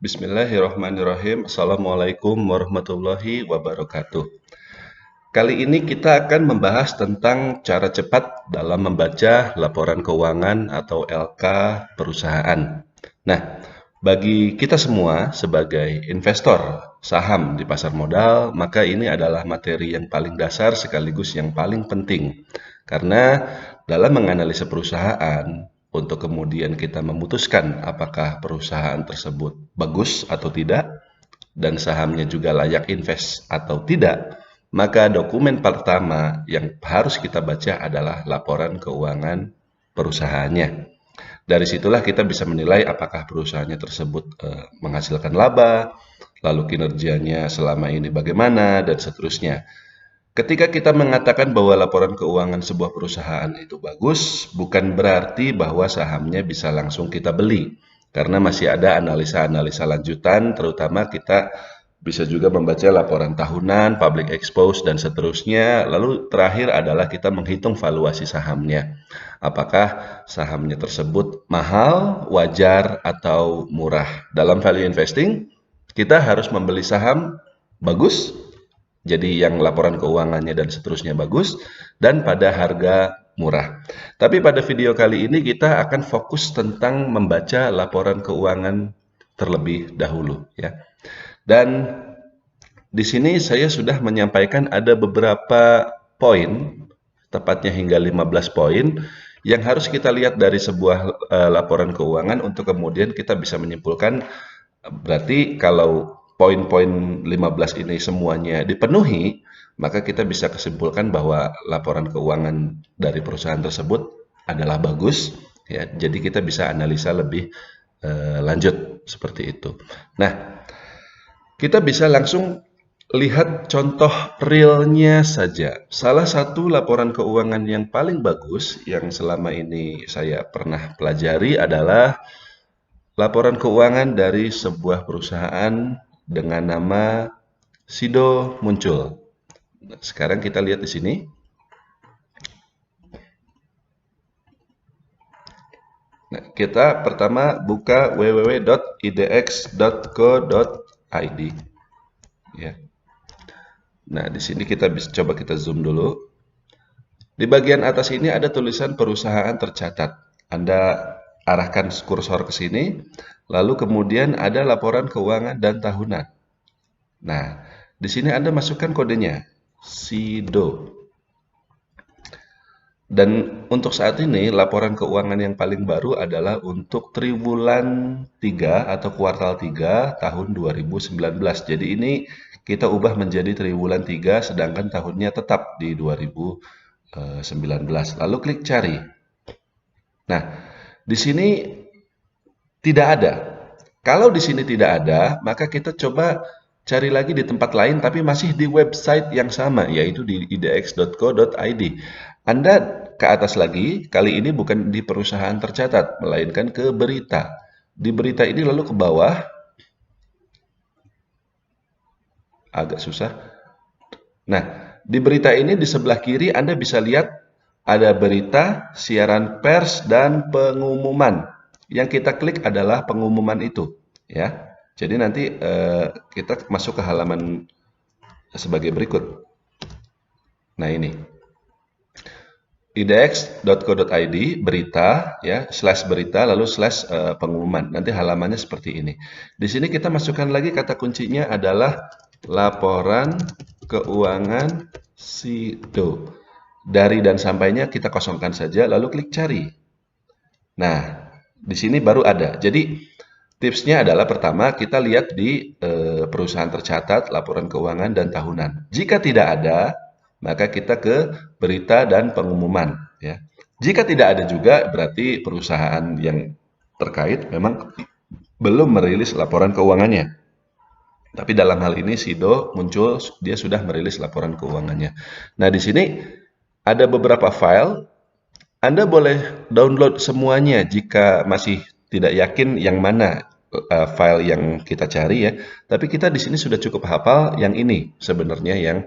Bismillahirrahmanirrahim. Assalamualaikum warahmatullahi wabarakatuh. Kali ini kita akan membahas tentang cara cepat dalam membaca laporan keuangan atau LK perusahaan. Nah, bagi kita semua sebagai investor saham di pasar modal, maka ini adalah materi yang paling dasar sekaligus yang paling penting. Karena dalam menganalisa perusahaan, untuk kemudian kita memutuskan apakah perusahaan tersebut bagus atau tidak, dan sahamnya juga layak invest atau tidak, maka dokumen pertama yang harus kita baca adalah laporan keuangan perusahaannya. Dari situlah kita bisa menilai apakah perusahaannya tersebut menghasilkan laba, lalu kinerjanya selama ini bagaimana, dan seterusnya. Ketika kita mengatakan bahwa laporan keuangan sebuah perusahaan itu bagus, bukan berarti bahwa sahamnya bisa langsung kita beli. Karena masih ada analisa-analisa lanjutan, terutama kita bisa juga membaca laporan tahunan, public expose, dan seterusnya. Lalu terakhir adalah kita menghitung valuasi sahamnya. Apakah sahamnya tersebut mahal, wajar, atau murah. Dalam value investing, kita harus membeli saham bagus, jadi yang laporan keuangannya dan seterusnya bagus, dan pada harga murah. Tapi pada video kali ini kita akan fokus tentang membaca laporan keuangan terlebih dahulu, ya. Dan di sini saya sudah menyampaikan ada beberapa poin, tepatnya hingga 15 poin, yang harus kita lihat dari sebuah laporan keuangan untuk kemudian kita bisa menyimpulkan, berarti kalau poin-poin 15 ini semuanya dipenuhi, maka kita bisa kesimpulkan bahwa laporan keuangan dari perusahaan tersebut adalah bagus, ya. Jadi kita bisa analisa lebih lanjut seperti itu. Nah, kita bisa langsung lihat contoh realnya saja. Salah satu laporan keuangan yang paling bagus yang selama ini saya pernah pelajari adalah laporan keuangan dari sebuah perusahaan dengan nama Sido muncul. Sekarang kita lihat di sini. Nah, kita pertama buka www.idx.co.id. Ya. Nah, di sini kita bisa coba kita zoom dulu. Di bagian atas ini ada tulisan perusahaan tercatat. Anda arahkan kursor ke sini, lalu kemudian ada laporan keuangan dan tahunan. Nah, di sini Anda masukkan kodenya, SIDO. Dan untuk saat ini, laporan keuangan yang paling baru adalah untuk triwulan 3 atau kuartal 3 tahun 2019. Jadi ini kita ubah menjadi triwulan 3, sedangkan tahunnya tetap di 2019. Lalu klik cari. Nah, di sini tidak ada. Kalau di sini tidak ada, maka kita coba cari lagi di tempat lain, tapi masih di website yang sama, yaitu di idx.co.id. Anda ke atas lagi, kali ini bukan di perusahaan tercatat, melainkan ke berita. Di berita ini lalu ke bawah, agak susah. Nah, di berita ini di sebelah kiri Anda bisa lihat ada berita, siaran pers, dan pengumuman. Yang kita klik adalah pengumuman itu, ya. Jadi nanti kita masuk ke halaman sebagai berikut. Nah, ini idx.co.id berita, ya, slash berita lalu slash pengumuman. Nanti halamannya seperti ini. Di sini kita masukkan lagi kata kuncinya adalah laporan keuangan SIDO. Dari dan sampainya kita kosongkan saja lalu klik cari. Nah, di sini baru ada. Jadi tipsnya adalah pertama kita lihat di perusahaan tercatat, laporan keuangan dan tahunan. Jika tidak ada, maka kita ke berita dan pengumuman, ya. Jika tidak ada juga, berarti perusahaan yang terkait memang belum merilis laporan keuangannya. Tapi dalam hal ini Sido muncul, dia sudah merilis laporan keuangannya. Nah, di sini ada beberapa file. Anda boleh download semuanya jika masih tidak yakin yang mana file yang kita cari, ya. Tapi kita di sini sudah cukup hafal yang ini sebenarnya yang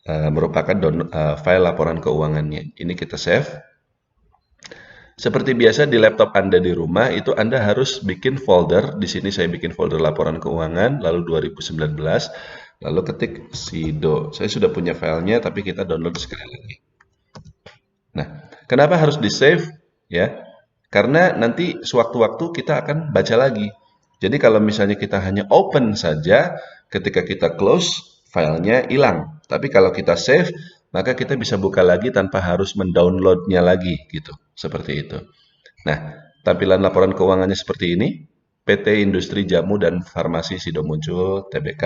merupakan file laporan keuangannya. Ini kita save. Seperti biasa di laptop Anda di rumah, itu Anda harus bikin folder. Di sini saya bikin folder laporan keuangan, lalu 2019, lalu ketik Sido. Saya sudah punya filenya, tapi kita download sekali lagi. Nah, kenapa harus di-save? Ya, karena nanti sewaktu-waktu kita akan baca lagi. Jadi kalau misalnya kita hanya open saja, ketika kita close, filenya hilang. Tapi kalau kita save, maka kita bisa buka lagi tanpa harus mendownloadnya lagi, gitu. Seperti itu. Nah, tampilan laporan keuangannya seperti ini. PT Industri Jamu dan Farmasi Sido Muncul, Tbk,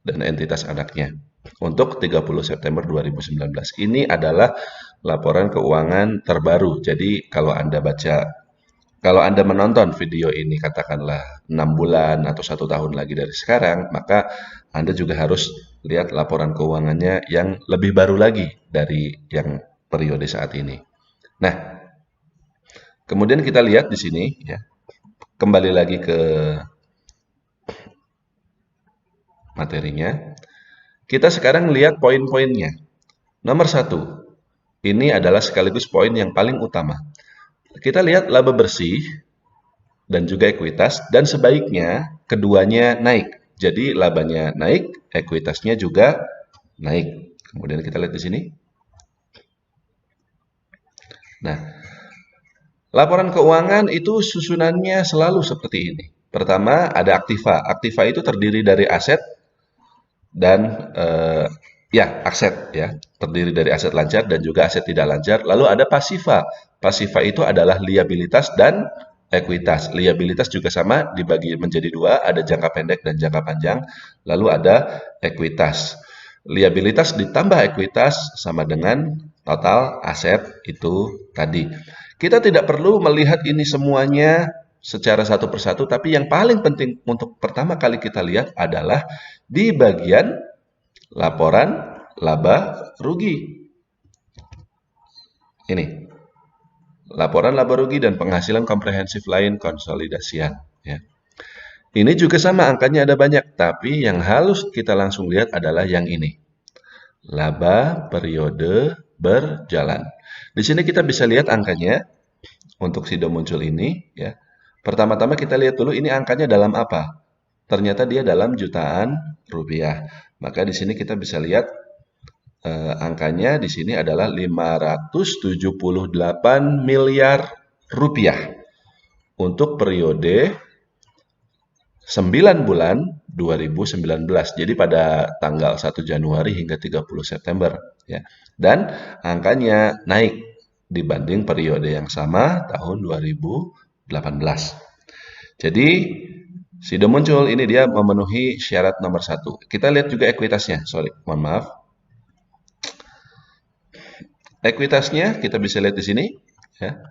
dan entitas anaknya. Untuk 30 September 2019. Ini adalah laporan keuangan terbaru. Jadi kalau Anda menonton video ini katakanlah 6 bulan atau 1 tahun lagi dari sekarang, maka Anda juga harus lihat laporan keuangannya yang lebih baru lagi dari yang periode saat ini. Nah, kemudian kita lihat di sini, ya, kembali lagi ke materinya. Kita sekarang lihat poin-poinnya. Nomor 1, ini adalah sekaligus poin yang paling utama. Kita lihat laba bersih dan juga ekuitas, dan sebaiknya keduanya naik. Jadi labanya naik, ekuitasnya juga naik. Kemudian kita lihat di sini. Nah, laporan keuangan itu susunannya selalu seperti ini. Pertama ada aktiva. Aktiva itu terdiri dari aset dan aset ya, terdiri dari aset lancar dan juga aset tidak lancar. Lalu ada pasiva. Pasiva itu adalah liabilitas dan ekuitas. Liabilitas juga sama, dibagi menjadi dua, ada jangka pendek dan jangka panjang. Lalu ada ekuitas. Liabilitas ditambah ekuitas sama dengan total aset itu tadi. Kita tidak perlu melihat ini semuanya secara satu persatu, tapi yang paling penting untuk pertama kali kita lihat adalah di bagian laporan laba rugi. Ini, laporan laba rugi dan penghasilan komprehensif lain konsolidasian. Ya. Ini juga sama, angkanya ada banyak, tapi yang harus kita langsung lihat adalah yang ini. Laba periode berjalan. Di sini kita bisa lihat angkanya untuk Sido Muncul ini. Ya. Pertama-tama kita lihat dulu ini angkanya dalam apa. Ternyata dia dalam jutaan rupiah. Maka di sini kita bisa lihat angkanya di sini adalah 578 miliar rupiah untuk periode 9 bulan 2019. Jadi pada tanggal 1 Januari hingga 30 September. Ya. Dan angkanya naik dibanding periode yang sama tahun 2018. Jadi Sido Muncul ini dia memenuhi syarat nomor 1. Kita lihat juga ekuitasnya. Mohon maaf. Ekuitasnya kita bisa lihat di sini. Ya.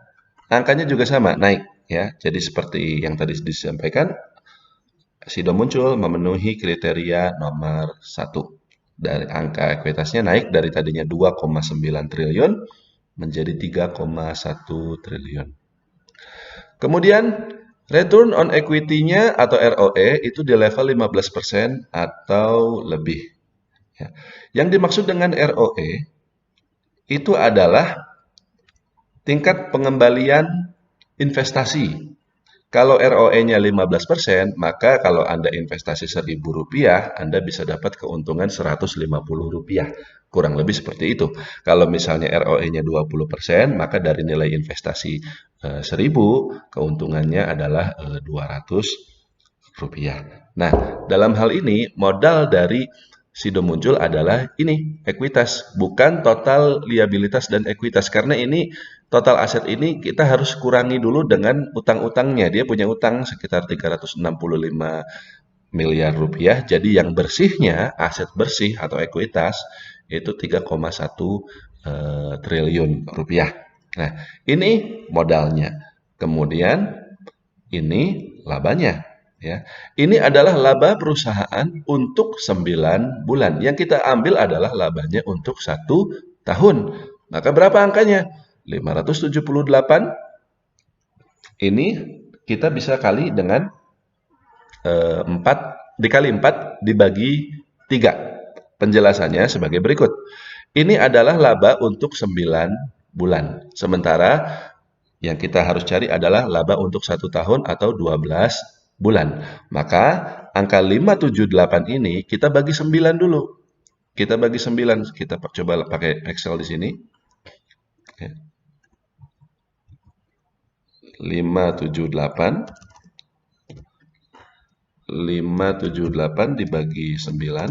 Angkanya juga sama, naik. Ya. Jadi seperti yang tadi disampaikan, Sido Muncul memenuhi kriteria nomor 1. Dari angka ekuitasnya naik dari tadinya 2,9 triliun menjadi 3,1 triliun. Kemudian return on equity-nya atau ROE itu di level 15% atau lebih. Ya. Yang dimaksud dengan ROE itu adalah tingkat pengembalian investasi. Kalau ROE-nya 15%, maka kalau Anda investasi Rp1.000, Anda bisa dapat keuntungan Rp150. Kurang lebih seperti itu. Kalau misalnya ROE-nya 20%, maka dari nilai investasi 1.000, keuntungannya adalah Rp200. Nah, dalam hal ini, modal dari Sido Muncul adalah ini, ekuitas, bukan total liabilitas dan ekuitas. Karena ini total aset ini kita harus kurangi dulu dengan utang-utangnya. Dia punya utang sekitar 365 miliar rupiah. Jadi yang bersihnya, aset bersih atau ekuitas, itu 3,1 triliun rupiah. Nah, ini modalnya. Kemudian ini labanya. Ya. Ini adalah laba perusahaan untuk 9 bulan. Yang kita ambil adalah labanya untuk 1 tahun. Maka berapa angkanya? 578. Ini kita bisa kali dengan 4 dikali 4 dibagi 3. Penjelasannya sebagai berikut. Ini adalah laba untuk 9 bulan. Sementara Yang kita harus cari adalah laba untuk 1 tahun atau 12 bulan. Maka angka 578 ini kita bagi 9 dulu. Kita bagi 9. Kita coba pakai Excel di sini. 578 dibagi 9,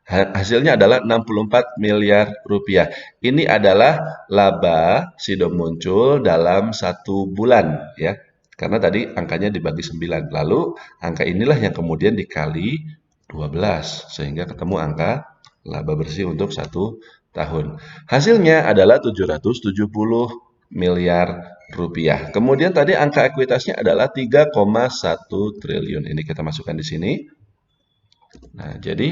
hasilnya adalah 64 miliar rupiah. Ini adalah laba Sido Muncul dalam 1 bulan, ya. Karena tadi angkanya dibagi 9. Lalu angka inilah yang kemudian dikali 12 sehingga ketemu angka laba bersih untuk 1 tahun. Hasilnya adalah 770 miliar rupiah. Kemudian tadi angka ekuitasnya adalah 3,1 triliun. Ini kita masukkan di sini. Nah, jadi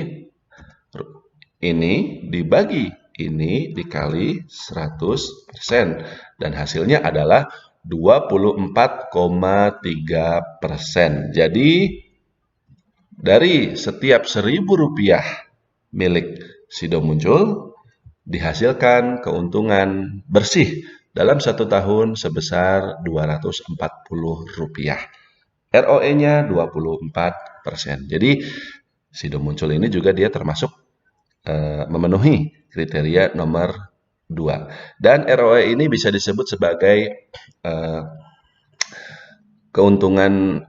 ini dibagi ini dikali 100% dan hasilnya adalah 24,3%. Jadi dari setiap 1.000 rupiah milik Sido Muncul dihasilkan keuntungan bersih dalam 1 tahun sebesar 240 rupiah. ROE-nya 24%. Jadi Sido Muncul ini juga dia termasuk memenuhi kriteria nomor 2. Dan ROE ini bisa disebut sebagai keuntungan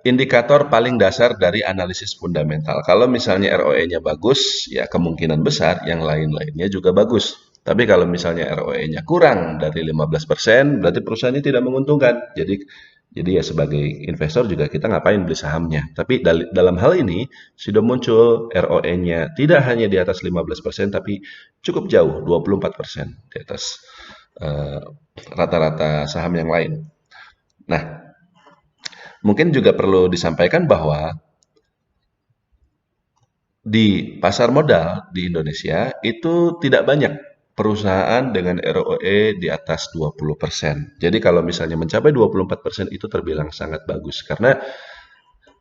indikator paling dasar dari analisis fundamental. Kalau misalnya ROE-nya bagus, ya kemungkinan besar yang lain-lainnya juga bagus. Tapi kalau misalnya ROE-nya kurang dari 15%, berarti perusahaannya tidak menguntungkan. Jadi ya sebagai investor juga kita ngapain beli sahamnya. Tapi dalam hal ini, sudah muncul ROE-nya tidak hanya di atas 15%, tapi cukup jauh, 24% di atas rata-rata saham yang lain. Nah, mungkin juga perlu disampaikan bahwa di pasar modal di Indonesia itu tidak banyak perusahaan dengan ROE di atas 20%. Jadi kalau misalnya mencapai 24% itu terbilang sangat bagus. Karena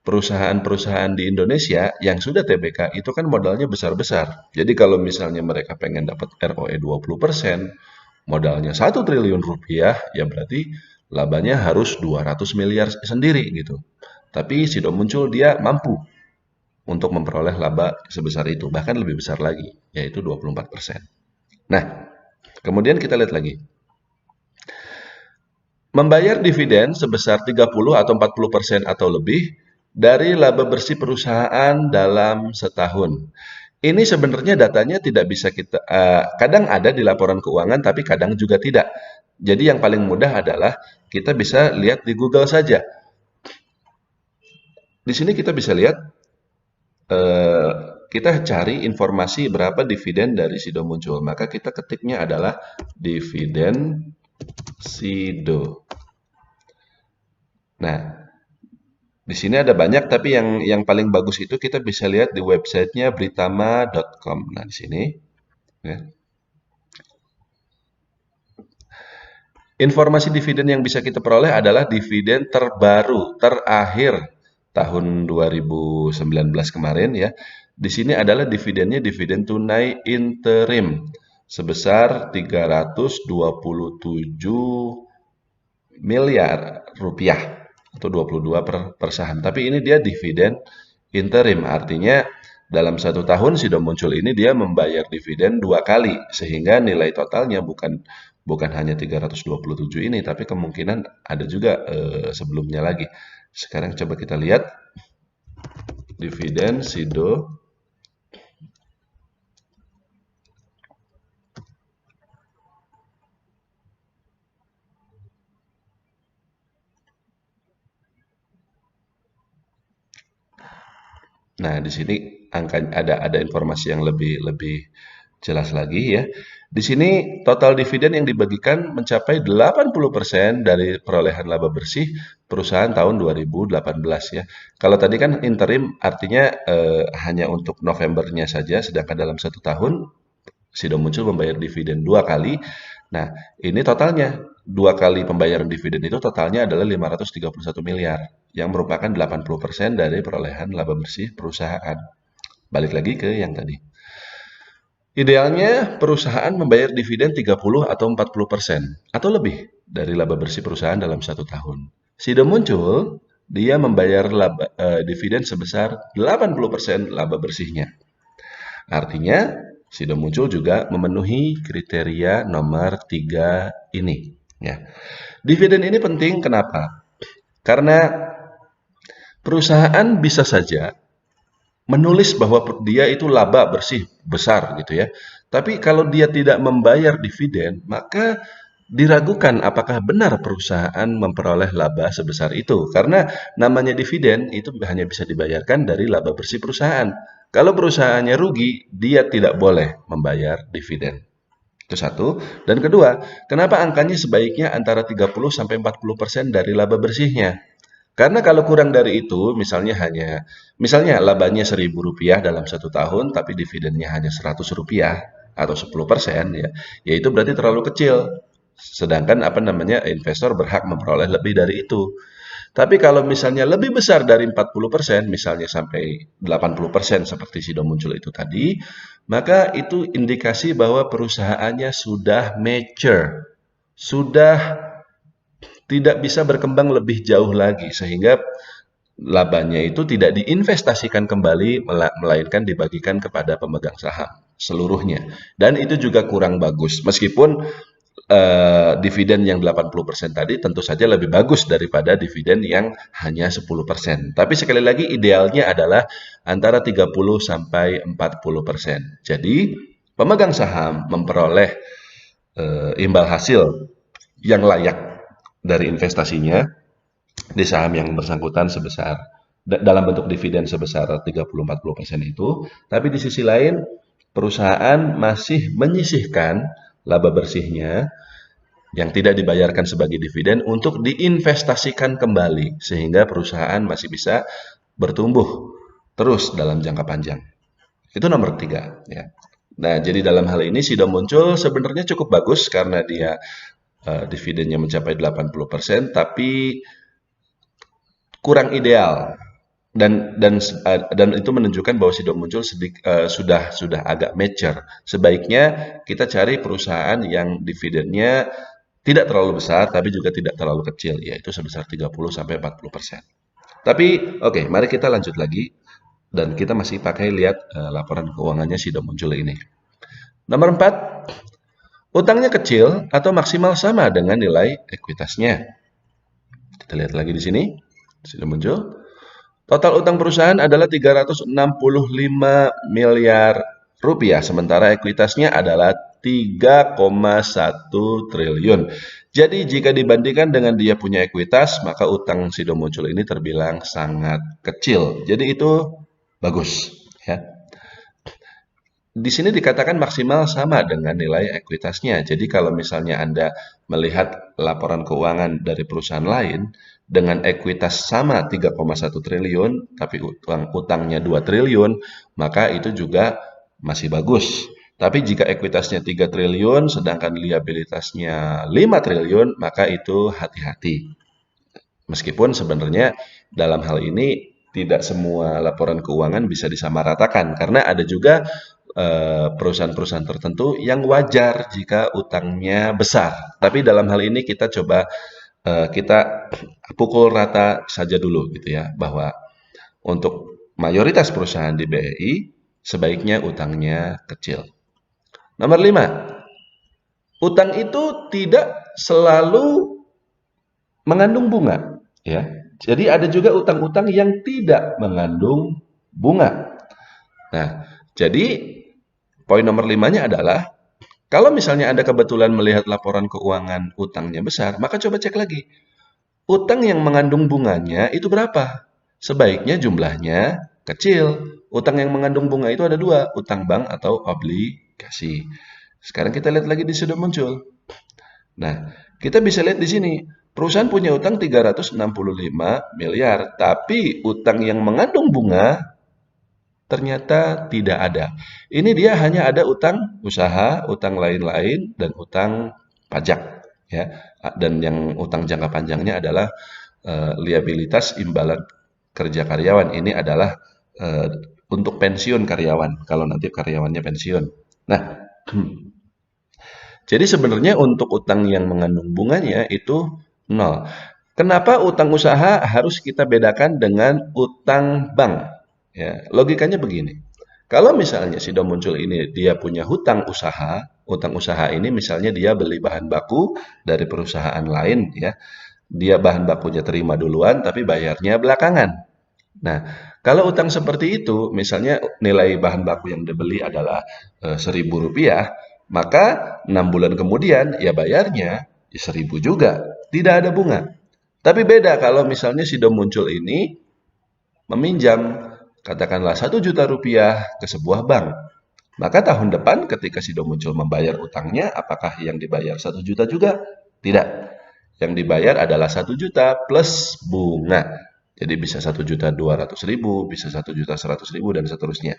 perusahaan-perusahaan di Indonesia yang sudah TBK itu kan modalnya besar-besar. Jadi kalau misalnya mereka pengen dapat ROE 20%, modalnya 1 triliun rupiah, ya berarti labanya harus 200 miliar sendiri gitu. Tapi Sido Muncul dia mampu untuk memperoleh laba sebesar itu, bahkan lebih besar lagi, yaitu 24%. Nah, kemudian kita lihat lagi. Membayar dividen sebesar 30 atau 40% atau lebih dari laba bersih perusahaan dalam setahun. Ini sebenarnya datanya tidak bisa kita, kadang ada di laporan keuangan, tapi kadang juga tidak. Jadi yang paling mudah adalah kita bisa lihat di Google saja. Di sini kita bisa lihat, kita cari informasi berapa dividen dari Sido Muncul. Maka kita ketiknya adalah dividen Sido. Nah, di sini ada banyak, tapi yang paling bagus itu kita bisa lihat di websitenya britama.com. Nah, di sini. Ya. Informasi dividen yang bisa kita peroleh adalah dividen terbaru, terakhir tahun 2019 kemarin ya. Di sini adalah dividennya dividen tunai interim sebesar 327 miliar rupiah atau 22 per saham. Tapi ini dia dividen interim, artinya dalam 1 tahun Sido Muncul ini dia membayar dividen 2 kali sehingga nilai totalnya bukan hanya 327 ini, tapi kemungkinan ada juga sebelumnya lagi. Sekarang coba kita lihat dividen Sido. Nah, di sini ada informasi yang lebih jelas lagi ya. Di sini total dividen yang dibagikan mencapai 80% dari perolehan laba bersih perusahaan tahun 2018 ya. Kalau tadi kan interim artinya hanya untuk Novembernya saja, sedangkan dalam 1 tahun Sido Muncul membayar dividen 2 kali. Nah, ini totalnya 2 kali pembayaran dividen itu totalnya adalah 531 miliar yang merupakan 80% dari perolehan laba bersih perusahaan. Balik lagi ke yang tadi. Idealnya perusahaan membayar dividen 30 atau 40% atau lebih dari laba bersih perusahaan dalam 1 tahun. Sido Muncul, dia membayar dividen sebesar 80% laba bersihnya. Artinya, Sido Muncul juga memenuhi kriteria nomor 3 ini. Ya. Dividen ini penting, kenapa? Karena perusahaan bisa saja menulis bahwa dia itu laba bersih besar gitu ya. Tapi kalau dia tidak membayar dividen, maka diragukan apakah benar perusahaan memperoleh laba sebesar itu. Karena namanya dividen itu hanya bisa dibayarkan dari laba bersih perusahaan. Kalau perusahaannya rugi, dia tidak boleh membayar dividen. Itu satu. Dan kedua, kenapa angkanya sebaiknya antara 30-40% dari laba bersihnya? Karena kalau kurang dari itu, misalnya labanya Rp1.000 dalam 1 tahun, tapi dividennya hanya Rp100 atau 10%, ya itu berarti terlalu kecil. Sedangkan investor berhak memperoleh lebih dari itu. Tapi kalau misalnya lebih besar dari 40%, misalnya sampai 80% seperti Sido Muncul itu tadi, maka itu indikasi bahwa perusahaannya sudah mature, sudah tidak bisa berkembang lebih jauh lagi sehingga labanya itu tidak diinvestasikan kembali melainkan dibagikan kepada pemegang saham seluruhnya. Dan itu juga kurang bagus. Meskipun dividen yang 80% tadi tentu saja lebih bagus daripada dividen yang hanya 10%. Tapi sekali lagi idealnya adalah antara 30 sampai 40%. Jadi pemegang saham memperoleh imbal hasil yang layak dari investasinya di saham yang bersangkutan sebesar dalam bentuk dividen sebesar 30-40% itu, tapi di sisi lain perusahaan masih menyisihkan laba bersihnya yang tidak dibayarkan sebagai dividen untuk diinvestasikan kembali sehingga perusahaan masih bisa bertumbuh terus dalam jangka panjang. Itu nomor 3 ya. Nah, jadi dalam hal ini Sido Muncul sebenarnya cukup bagus karena dia dividennya mencapai 80%, tapi kurang ideal dan itu menunjukkan bahwa Sido Muncul sudah agak mature. Sebaiknya kita cari perusahaan yang dividennya tidak terlalu besar tapi juga tidak terlalu kecil, yaitu sebesar 30-40%. Tapi oke, mari kita lanjut lagi dan kita masih pakai lihat laporan keuangannya Sido Muncul ini. Nomor 4, utangnya kecil atau maksimal sama dengan nilai ekuitasnya. Kita lihat lagi di sini, sudah muncul. Total utang perusahaan adalah 365 miliar rupiah, sementara ekuitasnya adalah 3,1 triliun. Jadi jika dibandingkan dengan dia punya ekuitas, maka utang Sido Muncul ini terbilang sangat kecil. Jadi itu bagus, ya. Di sini dikatakan maksimal sama dengan nilai ekuitasnya. Jadi kalau misalnya Anda melihat laporan keuangan dari perusahaan lain dengan ekuitas sama 3,1 triliun, tapi utangnya 2 triliun, maka itu juga masih bagus. Tapi jika ekuitasnya 3 triliun, sedangkan liabilitasnya 5 triliun, maka itu hati-hati. Meskipun sebenarnya dalam hal ini tidak semua laporan keuangan bisa disamaratakan, karena ada juga perusahaan-perusahaan tertentu yang wajar jika utangnya besar. Tapi dalam hal ini kita coba kita pukul rata saja dulu gitu ya, bahwa untuk mayoritas perusahaan di BRI sebaiknya utangnya kecil. Nomor 5, utang itu tidak selalu mengandung bunga, ya. Jadi ada juga utang-utang yang tidak mengandung bunga. Nah, jadi poin nomor 5-nya adalah, kalau misalnya Anda kebetulan melihat laporan keuangan utangnya besar, maka coba cek lagi. Utang yang mengandung bunganya itu berapa? Sebaiknya jumlahnya kecil. Utang yang mengandung bunga itu ada 2, utang bank atau obligasi. Sekarang kita lihat lagi di Sido Muncul. Nah, kita bisa lihat di sini. Perusahaan punya utang 365 miliar, tapi utang yang mengandung bunga ternyata tidak ada. Ini dia hanya ada utang usaha, utang lain-lain, dan utang pajak, ya. Dan yang utang jangka panjangnya adalah liabilitas imbalan kerja karyawan. Ini adalah untuk pensiun karyawan, kalau nanti karyawannya pensiun. Nah, Jadi sebenarnya untuk utang yang mengandung bunganya itu nol. Kenapa utang usaha harus kita bedakan dengan utang bank? Ya, logikanya begini. Kalau misalnya si Dom muncul ini dia punya hutang usaha ini misalnya dia beli bahan baku dari perusahaan lain ya. Dia bahan bakunya terima duluan tapi bayarnya belakangan. Nah, kalau utang seperti itu, misalnya nilai bahan baku yang dibeli adalah Rp1.000, maka 6 bulan kemudian ya bayarnya ya 1.000 juga, tidak ada bunga. Tapi beda kalau misalnya si Dom muncul ini meminjam katakanlah Rp1 juta ke sebuah bank. Maka tahun depan ketika si Dom muncul membayar utangnya, apakah yang dibayar 1 juta juga? Tidak. Yang dibayar adalah 1 juta plus bunga. Jadi bisa 1.200.000, bisa 1.100.000 dan seterusnya.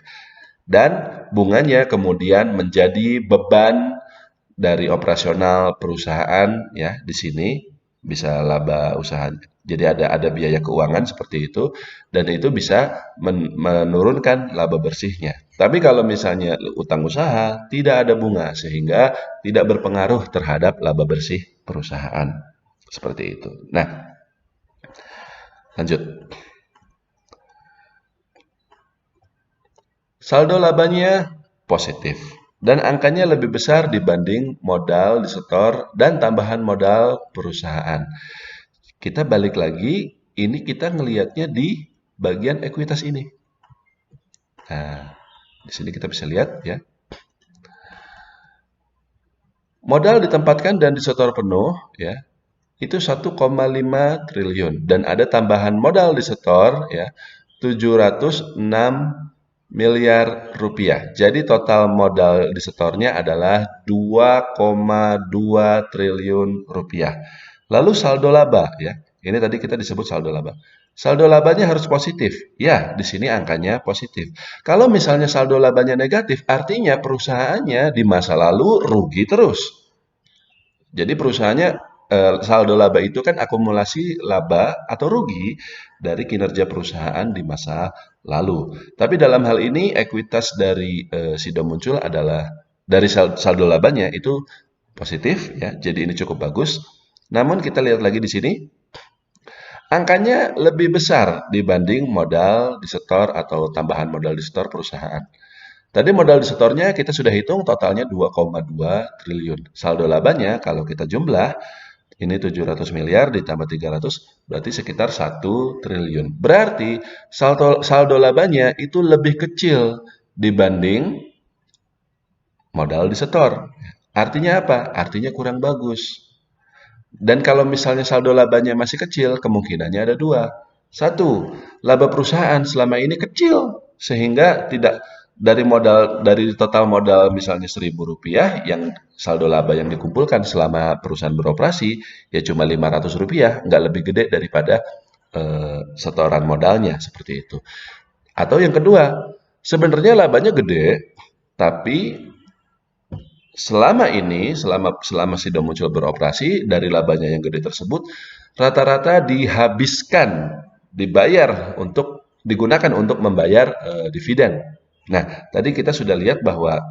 Dan bunganya kemudian menjadi beban dari operasional perusahaan ya di sini bisa laba usaha. Jadi ada biaya keuangan seperti itu dan itu bisa menurunkan laba bersihnya. Tapi kalau misalnya utang usaha tidak ada bunga sehingga tidak berpengaruh terhadap laba bersih perusahaan. Seperti itu. Nah, lanjut. Saldo labanya positif dan angkanya lebih besar dibanding modal disetor dan tambahan modal perusahaan. Kita balik lagi, ini kita ngelihatnya di bagian ekuitas ini. Nah, di sini kita bisa lihat ya. Modal ditempatkan dan disetor penuh ya. Itu 1,5 triliun dan ada tambahan modal disetor ya 706 miliar rupiah. Jadi total modal disetornya adalah 2,2 triliun rupiah. Lalu saldo laba ya. Ini tadi kita disebut saldo laba. Saldo labanya harus positif. Ya, di sini angkanya positif. Kalau misalnya saldo labanya negatif, artinya perusahaannya di masa lalu rugi terus. Jadi perusahaannya saldo laba itu kan akumulasi laba atau rugi dari kinerja perusahaan di masa lalu. Tapi dalam hal ini ekuitas dari Sido muncul adalah dari saldo labanya itu positif ya. Jadi ini cukup bagus. Namun kita lihat lagi di sini angkanya lebih besar dibanding modal disetor atau tambahan modal disetor perusahaan. Tadi modal disetornya kita sudah hitung totalnya 2,2 triliun. Saldo labanya kalau kita jumlah ini 700 miliar ditambah 300 berarti sekitar 1 triliun. Berarti saldo labanya itu lebih kecil dibanding modal disetor. Artinya apa? Artinya kurang bagus. Dan kalau misalnya saldo labanya masih kecil, kemungkinannya ada dua. Satu, laba perusahaan selama ini kecil sehingga tidak dari total modal misalnya Rp1.000 yang saldo laba yang dikumpulkan selama perusahaan beroperasi ya cuma Rp500, nggak lebih gede daripada setoran modalnya seperti itu. Atau yang kedua, sebenarnya labanya gede, tapi selama Sido muncul beroperasi, dari labanya yang gede tersebut, rata-rata digunakan untuk membayar dividen. Nah, tadi kita sudah lihat bahwa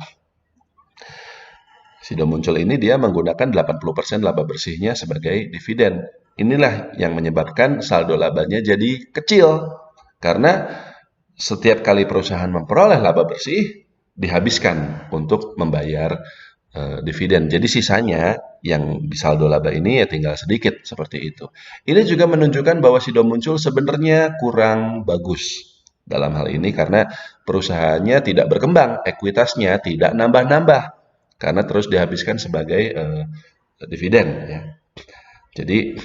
Sido muncul ini dia menggunakan 80% laba bersihnya sebagai dividen. Inilah yang menyebabkan saldo labanya jadi kecil. Karena setiap kali perusahaan memperoleh laba bersih, dihabiskan untuk membayar dividen. Jadi sisanya yang di saldo laba ini ya tinggal sedikit seperti itu. Ini juga menunjukkan bahwa Sido muncul sebenarnya kurang bagus dalam hal ini karena perusahaannya tidak berkembang, ekuitasnya tidak nambah-nambah karena terus dihabiskan sebagai dividen ya. Jadi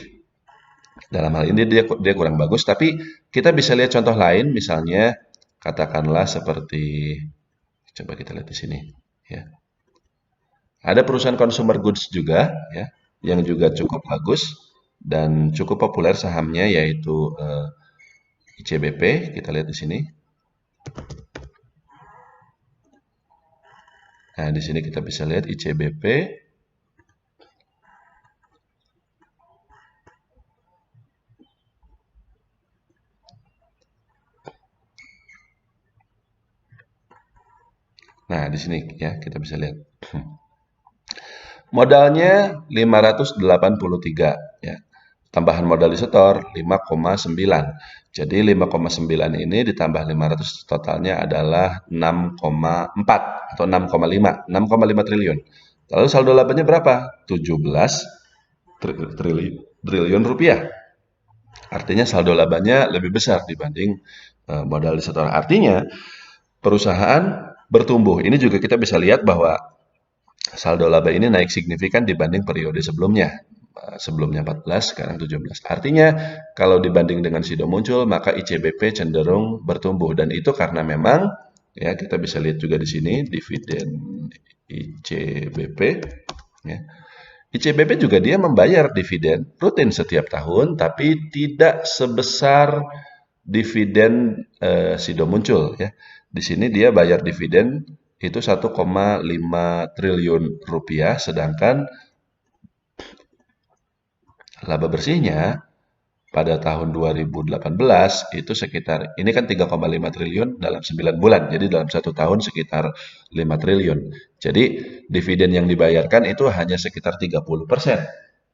dalam hal ini dia kurang bagus, tapi kita bisa lihat contoh lain misalnya katakanlah seperti coba kita lihat di sini ya. Ada perusahaan consumer goods juga ya, yang juga cukup bagus dan cukup populer sahamnya yaitu ICBP. Kita lihat di sini. Nah, di sini kita bisa lihat ICBP. Nah, di sini ya kita bisa lihat. Modalnya 583 ya. Tambahan modal disetor 5,9. Jadi 5,9 ini ditambah 500 totalnya adalah 6,4 atau 6,5, 6,5 triliun. Lalu saldo labanya berapa? 17 triliun rupiah. Artinya saldo labanya lebih besar dibanding modal disetor. Artinya perusahaan bertumbuh. Ini juga kita bisa lihat bahwa saldo laba ini naik signifikan dibanding periode sebelumnya. Sebelumnya 14, sekarang 17. Artinya kalau dibanding dengan Sido Muncul, maka ICBP cenderung bertumbuh. Dan itu karena memang, ya kita bisa lihat juga di sini, dividen ICBP. Ya. ICBP juga dia membayar dividen rutin setiap tahun, tapi tidak sebesar dividen Sido Muncul. Ya. Di sini dia bayar dividen itu 1,5 triliun rupiah, sedangkan laba bersihnya pada tahun 2018 itu sekitar, ini kan 3,5 triliun dalam 9 bulan, jadi dalam satu tahun sekitar 5 triliun. Jadi dividen yang dibayarkan itu hanya sekitar 30%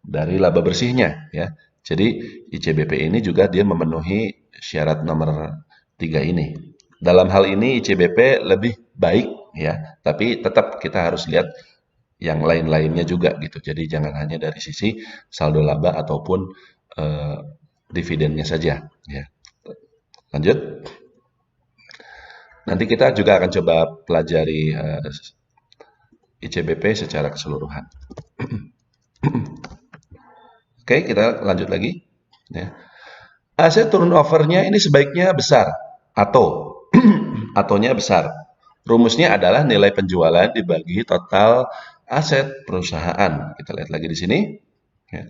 dari laba bersihnya ya. Jadi ICBP ini juga dia memenuhi syarat nomor 3 ini. Dalam hal ini ICBP lebih baik ya, tapi tetap kita harus lihat yang lain-lainnya juga gitu. Jadi jangan hanya dari sisi saldo laba ataupun dividennya saja ya. Lanjut. Nanti kita juga akan coba pelajari ICBP secara keseluruhan. Oke, kita lanjut lagi ya. Aset turnover-nya ini sebaiknya besar atau atonya besar. Rumusnya adalah nilai penjualan dibagi total aset perusahaan. Kita lihat lagi di sini. Ya.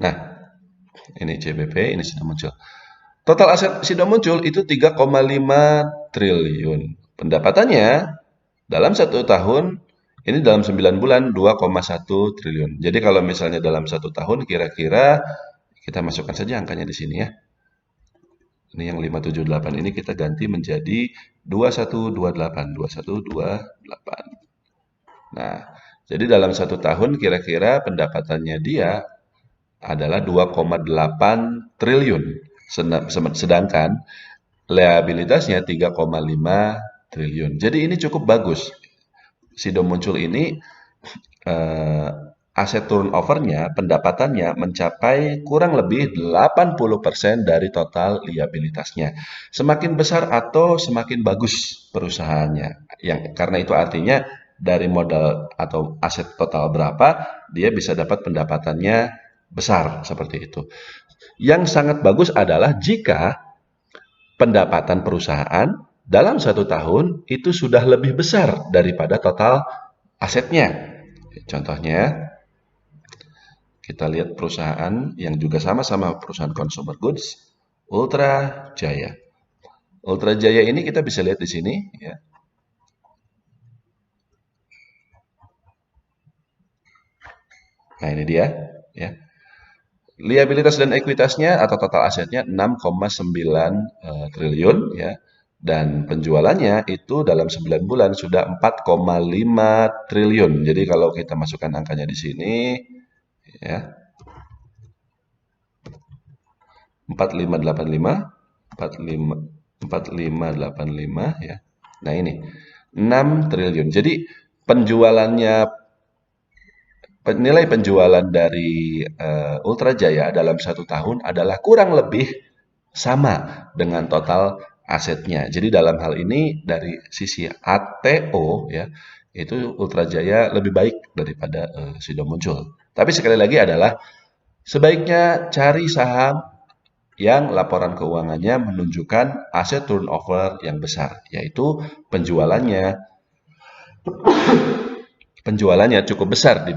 Nah, ini CBP, ini sudah muncul. Total aset sudah muncul itu 3,5 triliun. Pendapatannya dalam satu tahun, ini dalam 9 bulan 2,1 triliun. Jadi kalau misalnya dalam satu tahun kira-kira kita masukkan saja angkanya di sini ya. Ini yang 578 ini kita ganti menjadi 2128, 2128. Nah, jadi dalam satu tahun kira-kira pendapatannya dia adalah 2,8 triliun. Sedangkan liabilitasnya 3,5 triliun. Jadi ini cukup bagus. Sido Muncul ini aset turnover-nya, pendapatannya mencapai kurang lebih 80% dari total liabilitasnya. Semakin besar atau semakin bagus perusahaannya. Karena itu artinya dari modal atau aset total berapa, dia bisa dapat pendapatannya besar seperti itu. Yang sangat bagus adalah jika pendapatan perusahaan dalam satu tahun itu sudah lebih besar daripada total asetnya. Contohnya, kita lihat perusahaan yang juga sama-sama perusahaan consumer goods, Ultra Jaya. Ultra Jaya ini kita bisa lihat di sini ya. Nah, ini dia ya. Liabilitas dan ekuitasnya atau total asetnya 6,9 triliun ya. Dan penjualannya itu dalam 9 bulan sudah 4,5 triliun. Jadi kalau kita masukkan angkanya di sini ya. 4585 4585 ya. Nah, ini 6 triliun. Jadi nilai penjualan dari Ultra Jaya dalam satu tahun adalah kurang lebih sama dengan total asetnya. Jadi dalam hal ini dari sisi ATO ya, itu Ultra Jaya lebih baik daripada Sido Muncul. Tapi sekali lagi adalah sebaiknya cari saham yang laporan keuangannya menunjukkan aset turnover yang besar, yaitu penjualannya cukup besar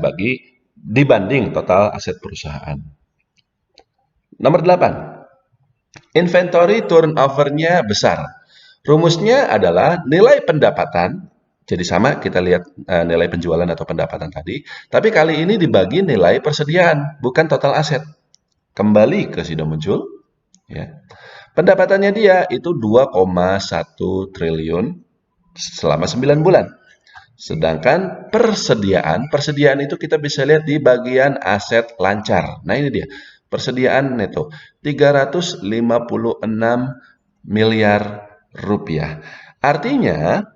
dibanding total aset perusahaan. Nomor 8. Inventory turnover-nya besar. Rumusnya adalah nilai pendapatan, jadi sama kita lihat nilai penjualan atau pendapatan tadi, tapi kali ini dibagi nilai persediaan, bukan total aset. Kembali ke Sido Muncul. Ya. Pendapatannya dia itu 2,1 triliun selama 9 bulan. Sedangkan persediaan itu kita bisa lihat di bagian aset lancar. Nah ini dia, persediaan neto 356 miliar rupiah. Artinya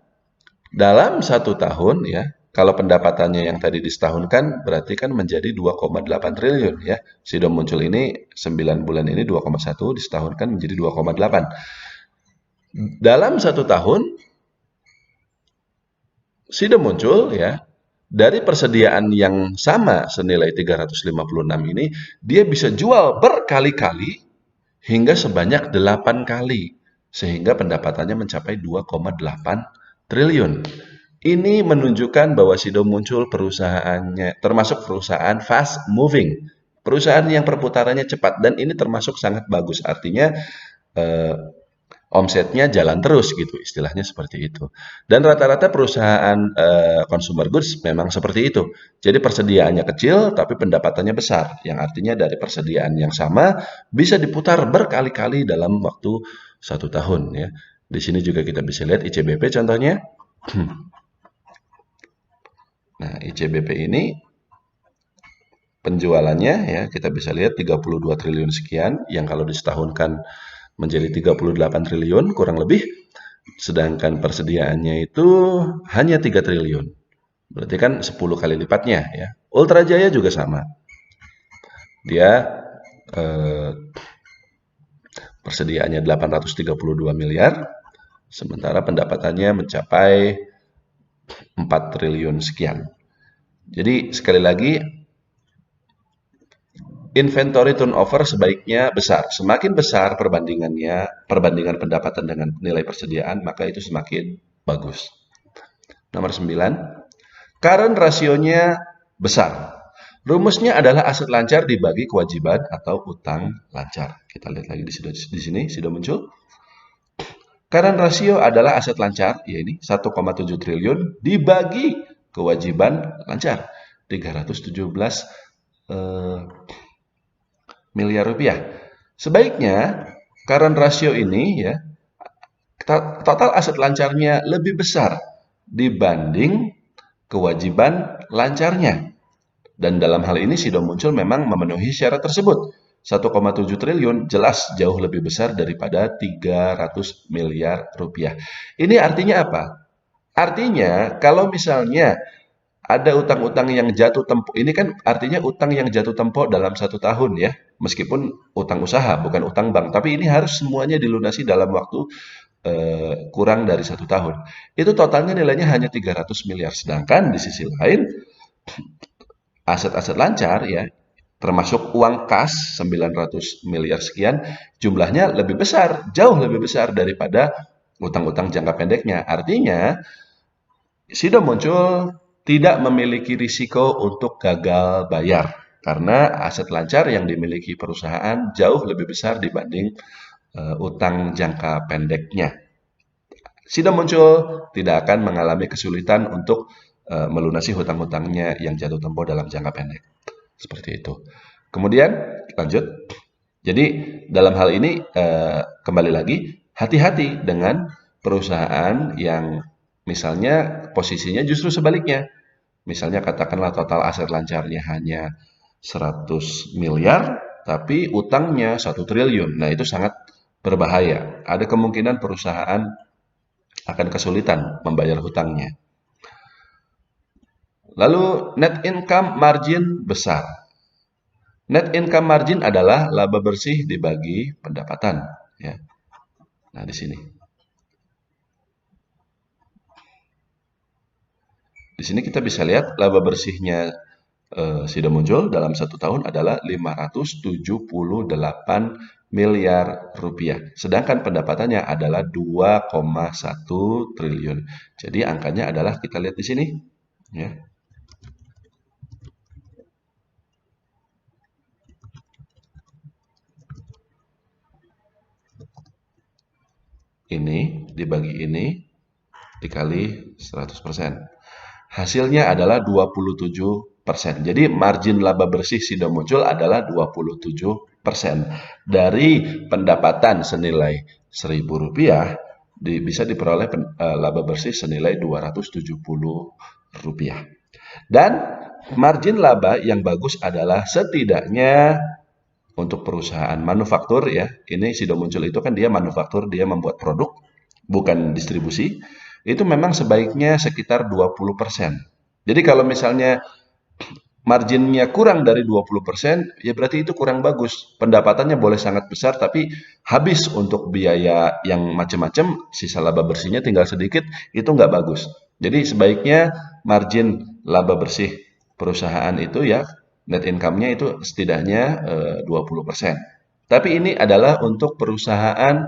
dalam 1 tahun ya, kalau pendapatannya yang tadi disetahunkan berarti kan menjadi 2,8 triliun ya. Sido muncul ini 9 bulan ini 2,1 disetahunkan menjadi 2,8. Dalam 1 tahun Sido muncul ya, dari persediaan yang sama senilai 356 ini, dia bisa jual berkali-kali hingga sebanyak 8 kali. Sehingga pendapatannya mencapai 2,8 triliun. Ini menunjukkan bahwa Sido muncul perusahaannya, termasuk perusahaan fast moving. Perusahaan yang perputarannya cepat, dan ini termasuk sangat bagus. Artinya, omsetnya jalan terus gitu, istilahnya seperti itu. Dan rata-rata perusahaan consumer goods memang seperti itu. Jadi persediaannya kecil tapi pendapatannya besar, yang artinya dari persediaan yang sama bisa diputar berkali-kali dalam waktu 1 tahun ya. Di sini juga kita bisa lihat ICBP contohnya. Nah, ICBP ini penjualannya ya kita bisa lihat 32 triliun sekian, yang kalau disetahunkan menjadi 38 triliun kurang lebih, sedangkan persediaannya itu hanya 3 triliun. Berarti kan 10 kali lipatnya ya. Ultra Jaya juga sama. Dia persediaannya 832 miliar, sementara pendapatannya mencapai 4 triliun sekian. Jadi sekali lagi, inventory turnover sebaiknya besar. Semakin besar perbandingan pendapatan dengan nilai persediaan, maka itu semakin bagus. Nomor 9, current rasionya besar. Rumusnya adalah aset lancar dibagi kewajiban atau utang lancar. Kita lihat lagi di sini sudah muncul. Current rasio adalah aset lancar, ya ini 1,7 triliun dibagi kewajiban lancar 317 miliar rupiah. Sebaiknya current rasio ini ya, total aset lancarnya lebih besar dibanding kewajiban lancarnya. Dan dalam hal ini Sido muncul memang memenuhi syarat tersebut. 1,7 triliun jelas jauh lebih besar daripada 300 miliar rupiah. Ini artinya apa? Artinya kalau misalnya ada utang-utang yang jatuh tempo, ini kan artinya utang yang jatuh tempo dalam 1 tahun ya, meskipun utang usaha bukan utang bank, tapi ini harus semuanya dilunasi dalam waktu kurang dari 1 tahun. Itu totalnya nilainya hanya 300 miliar, sedangkan di sisi lain aset-aset lancar ya, termasuk uang kas 900 miliar sekian, jumlahnya lebih besar, jauh lebih besar daripada utang-utang jangka pendeknya. Artinya, Sido muncul tidak memiliki risiko untuk gagal bayar, karena aset lancar yang dimiliki perusahaan jauh lebih besar dibanding utang jangka pendeknya. Sido muncul tidak akan mengalami kesulitan untuk melunasi hutang-hutangnya yang jatuh tempo dalam jangka pendek. Seperti itu. Kemudian lanjut. Jadi dalam hal ini kembali lagi, hati-hati dengan perusahaan yang misalnya posisinya justru sebaliknya. Misalnya katakanlah total aset lancarnya hanya 100 miliar, tapi utangnya 1 triliun. Nah itu sangat berbahaya. Ada kemungkinan perusahaan akan kesulitan membayar hutangnya. Lalu net income margin besar. Net income margin adalah laba bersih dibagi pendapatan. Ya. Nah di sini. Di sini kita bisa lihat laba bersihnya Sido muncul dalam 1 tahun adalah 578 miliar rupiah. Sedangkan pendapatannya adalah 2,1 triliun. Jadi angkanya adalah kita lihat di sini. Ya. Ini dibagi ini dikali 100%. Hasilnya adalah 27%. Jadi margin laba bersih Sido Muncul adalah 27%. Dari pendapatan senilai Rp1.000 bisa diperoleh laba bersih senilai Rp270. Dan margin laba yang bagus adalah setidaknya untuk perusahaan manufaktur ya. Ini Sido Muncul itu kan dia manufaktur, dia membuat produk, bukan distribusi. Itu memang sebaiknya sekitar 20%. Jadi kalau misalnya marginnya kurang dari 20%, ya berarti itu kurang bagus. Pendapatannya boleh sangat besar, tapi habis untuk biaya yang macam-macam, sisa laba bersihnya tinggal sedikit, itu nggak bagus. Jadi sebaiknya margin laba bersih perusahaan itu ya, net income-nya itu setidaknya 20%. Tapi ini adalah untuk perusahaan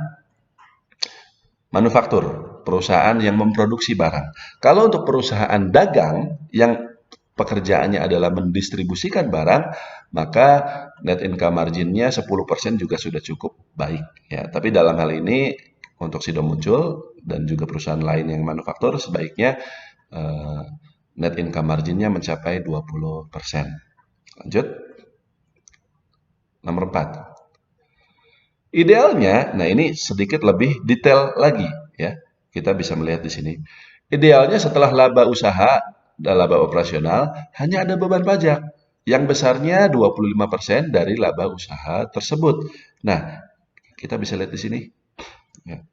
manufaktur, perusahaan yang memproduksi barang. Kalau untuk perusahaan dagang yang pekerjaannya adalah mendistribusikan barang, maka net income marginnya 10% juga sudah cukup baik. Ya, tapi dalam hal ini untuk Sido Muncul dan juga perusahaan lain yang manufaktur sebaiknya net income marginnya mencapai 20%. Lanjut. Nomor 4. Idealnya, nah ini sedikit lebih detail lagi ya. Kita bisa melihat di sini. Idealnya setelah laba usaha dan laba operasional hanya ada beban pajak yang besarnya 25% dari laba usaha tersebut. Nah, kita bisa lihat di sini. Ya.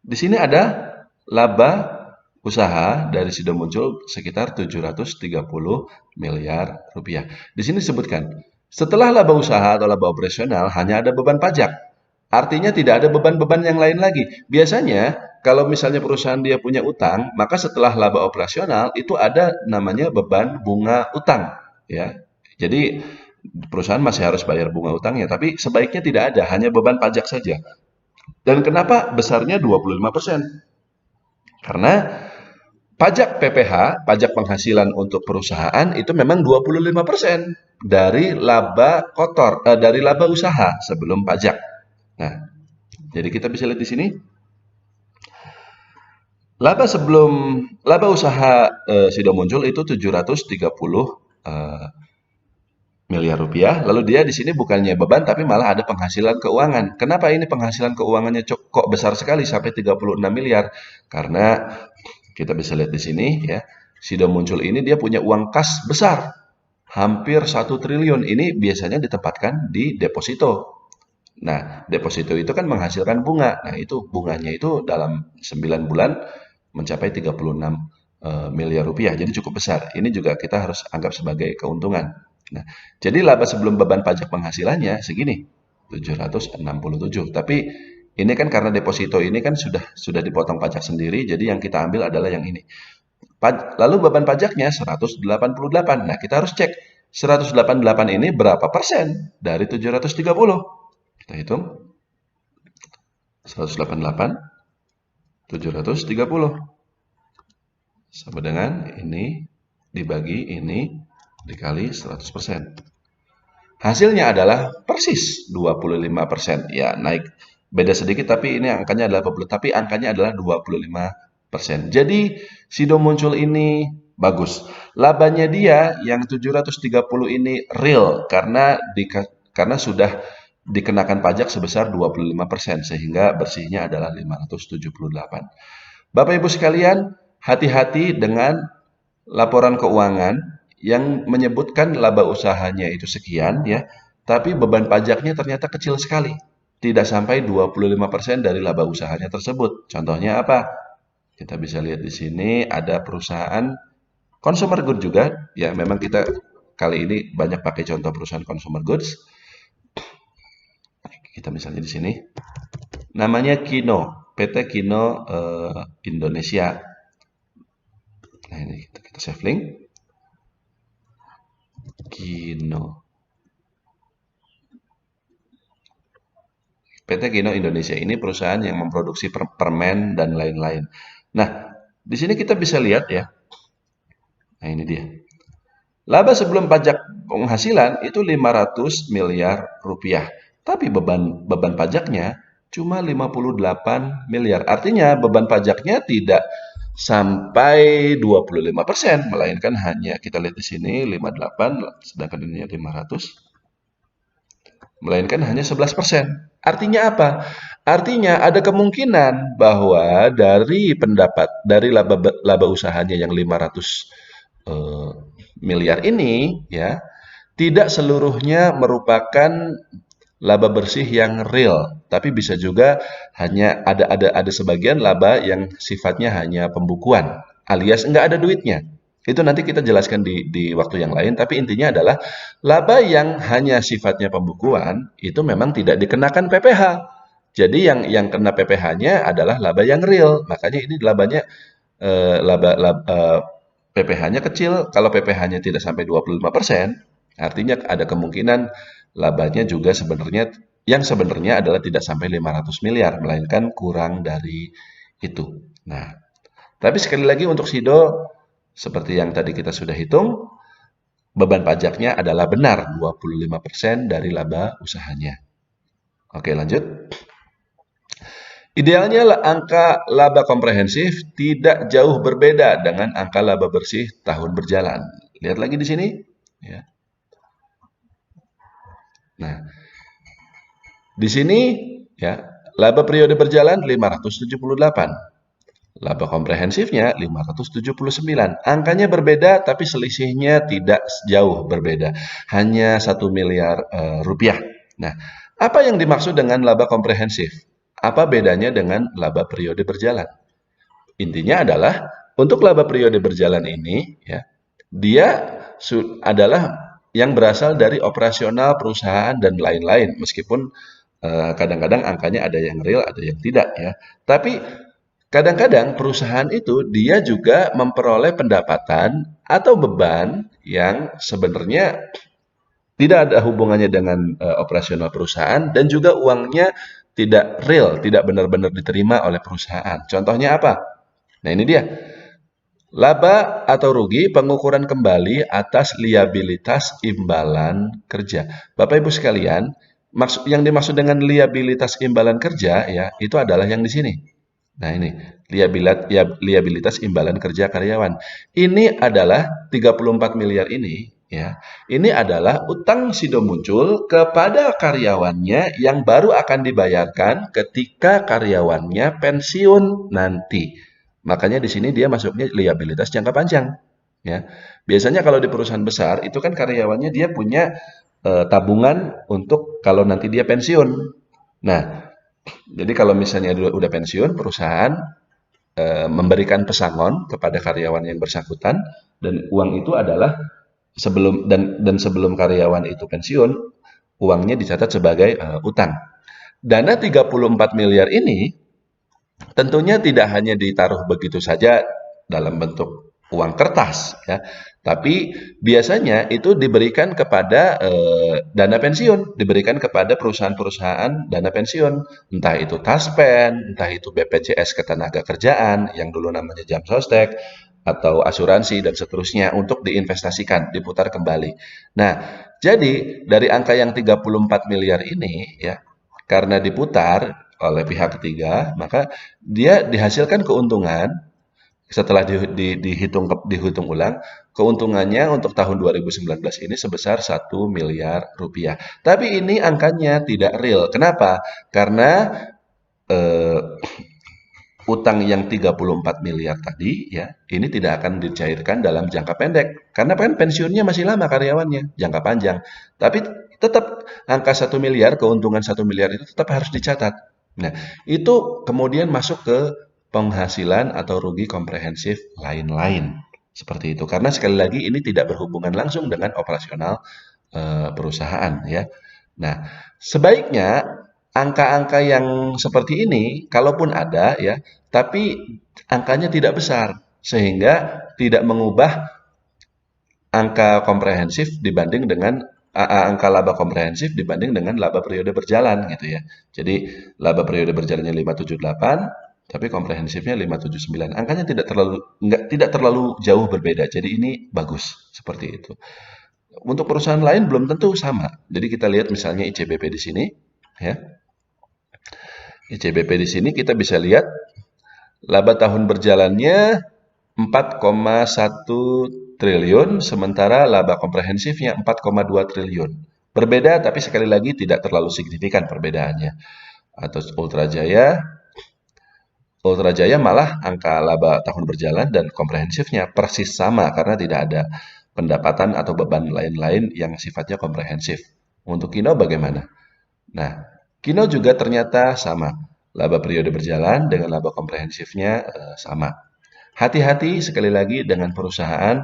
Di sini ada laba usaha dari Sido Muncul sekitar 730 miliar rupiah. Di sini disebutkan, setelah laba usaha atau laba operasional hanya ada beban pajak. Artinya tidak ada beban-beban yang lain lagi. Biasanya kalau misalnya perusahaan dia punya utang, maka setelah laba operasional itu ada namanya beban bunga utang, ya. Jadi perusahaan masih harus bayar bunga utangnya, tapi sebaiknya tidak ada, hanya beban pajak saja. Dan kenapa besarnya 25%? Karena pajak PPH, pajak penghasilan untuk perusahaan itu memang 25% dari laba kotor, dari laba usaha sebelum pajak. Nah, jadi kita bisa lihat di sini. Laba usaha Sido Muncul itu 730 miliar rupiah. Lalu dia di sini bukannya beban tapi malah ada penghasilan keuangan. Kenapa ini penghasilan keuangannya kok besar sekali sampai 36 miliar? Karena kita bisa lihat di sini ya. Sido Muncul ini dia punya uang kas besar. Hampir 1 triliun. Ini biasanya ditempatkan di deposito. Nah, deposito itu kan menghasilkan bunga. Nah, itu bunganya itu dalam 9 bulan mencapai 36 miliar rupiah. Jadi cukup besar. Ini juga kita harus anggap sebagai keuntungan. Nah, jadi laba sebelum beban pajak penghasilannya segini, 767. Tapi ini kan karena deposito ini kan sudah dipotong pajak sendiri, jadi yang kita ambil adalah yang ini. Lalu beban pajaknya 188. Nah, kita harus cek 188 ini berapa persen dari 730. Kita hitung 188 730 sama dengan ini dibagi ini dikali 100%. Hasilnya adalah persis 25%. Ya, naik beda sedikit tapi ini angkanya adalah 80, tapi angkanya adalah 25%. Jadi Sido Muncul ini bagus. Labanya dia yang 730 ini real karena sudah dikenakan pajak sebesar 25% sehingga bersihnya adalah 578. Bapak Ibu sekalian, hati-hati dengan laporan keuangan yang menyebutkan laba usahanya itu sekian ya, tapi beban pajaknya ternyata kecil sekali. Tidak sampai 25% dari laba usahanya tersebut. Contohnya apa? Kita bisa lihat di sini ada perusahaan consumer goods juga. Ya, memang kita kali ini banyak pakai contoh perusahaan consumer goods. Kita misalnya di sini, namanya Kino, PT Kino Indonesia. Nah ini kita save link. Kino. PT Kino Indonesia ini perusahaan yang memproduksi permen dan lain-lain. Nah, di sini kita bisa lihat ya. Nah ini dia. Laba sebelum pajak penghasilan itu 500 miliar rupiah. Tapi beban pajaknya cuma 58 miliar. Artinya beban pajaknya tidak sampai 25%, melainkan hanya kita lihat di sini 58, sedangkan ini 500, melainkan hanya 11%. Artinya apa? Artinya ada kemungkinan bahwa dari laba usahanya yang 500 miliar ini, ya, tidak seluruhnya merupakan laba bersih yang real, tapi bisa juga hanya ada sebagian laba yang sifatnya hanya pembukuan, alias nggak ada duitnya. Itu nanti kita jelaskan di waktu yang lain, tapi intinya adalah laba yang hanya sifatnya pembukuan itu memang tidak dikenakan PPh. Jadi yang kena PPh-nya adalah laba yang real. Makanya ini labanya PPh-nya kecil. Kalau PPh-nya tidak sampai 25%, artinya ada kemungkinan labanya juga sebenarnya adalah tidak sampai 500 miliar, melainkan kurang dari itu. Nah, tapi sekali lagi untuk Sido, seperti yang tadi kita sudah hitung, beban pajaknya adalah benar 25% dari laba usahanya. Oke, lanjut. Idealnya angka laba komprehensif tidak jauh berbeda dengan angka laba bersih tahun berjalan. Lihat lagi di sini. Ya. Nah, di sini ya, laba periode berjalan 578. Laba komprehensifnya 579. Angkanya berbeda tapi selisihnya tidak jauh berbeda. Hanya 1 miliar rupiah. Nah, apa yang dimaksud dengan laba komprehensif? Apa bedanya dengan laba periode berjalan? Intinya adalah untuk laba periode berjalan ini, ya, dia adalah yang berasal dari operasional perusahaan dan lain-lain. Meskipun kadang-kadang angkanya ada yang real, ada yang tidak, ya. Tapi kadang-kadang perusahaan itu dia juga memperoleh pendapatan atau beban yang sebenarnya tidak ada hubungannya dengan operasional perusahaan dan juga uangnya tidak real, tidak benar-benar diterima oleh perusahaan. Contohnya apa? Nah, ini dia. Laba atau rugi pengukuran kembali atas liabilitas imbalan kerja. Bapak Ibu sekalian, yang dimaksud dengan liabilitas imbalan kerja ya, itu adalah yang di sini. Nah, ini liabilitas imbalan kerja karyawan. Ini adalah 34 miliar ini ya. Ini adalah utang Sido muncul kepada karyawannya yang baru akan dibayarkan ketika karyawannya pensiun nanti. Makanya di sini dia masuknya liabilitas jangka panjang, ya. Biasanya kalau di perusahaan besar itu kan karyawannya dia punya tabungan untuk kalau nanti dia pensiun. Nah, jadi kalau misalnya udah pensiun, perusahaan memberikan pesangon kepada karyawan yang bersangkutan dan uang itu adalah sebelum karyawan itu pensiun, uangnya dicatat sebagai utang. Dana 34 miliar ini tentunya tidak hanya ditaruh begitu saja dalam bentuk uang kertas, ya, tapi biasanya itu diberikan kepada dana pensiun, diberikan kepada perusahaan-perusahaan dana pensiun, entah itu Taspen, entah itu BPJS Ketenagakerjaan yang dulu namanya Jam Sostek, atau asuransi dan seterusnya untuk diinvestasikan, diputar kembali. Nah, jadi dari angka yang 34 miliar ini, ya, karena diputar oleh pihak ketiga, maka dia dihasilkan keuntungan setelah dihitung ulang, keuntungannya untuk tahun 2019 ini sebesar 1 miliar rupiah. Tapi ini angkanya tidak real. Kenapa? Karena eh, utang yang 34 miliar tadi ya, ini tidak akan dicairkan dalam jangka pendek. Karena kan pensiunnya masih lama karyawannya, jangka panjang. Tapi tetap angka 1 miliar, keuntungan 1 miliar itu tetap harus dicatat. Nah, itu kemudian masuk ke penghasilan atau rugi komprehensif lain-lain. Seperti itu. Karena sekali lagi ini tidak berhubungan langsung dengan operasional perusahaan ya. Nah, sebaiknya angka-angka yang seperti ini, kalaupun ada ya, tapi angkanya tidak besar, sehingga tidak mengubah angka komprehensif dibanding dengan angka laba komprehensif dibanding dengan laba periode berjalan gitu ya. Jadi laba periode berjalannya 578, tapi komprehensifnya 579. Angkanya tidak terlalu jauh berbeda. Jadi ini bagus seperti itu. Untuk perusahaan lain belum tentu sama. Jadi kita lihat misalnya ICBP di sini ya. ICBP di sini kita bisa lihat Laba tahun berjalannya 4,1 triliun, sementara laba komprehensifnya 4,2 triliun. Berbeda, tapi sekali lagi tidak terlalu signifikan perbedaannya. Atau Ultra Jaya malah angka laba tahun berjalan dan komprehensifnya persis sama karena tidak ada pendapatan atau beban lain-lain yang sifatnya komprehensif. Untuk Kino bagaimana? Nah, Kino juga ternyata sama. Laba periode berjalan dengan laba komprehensifnya sama. Hati-hati sekali lagi dengan perusahaan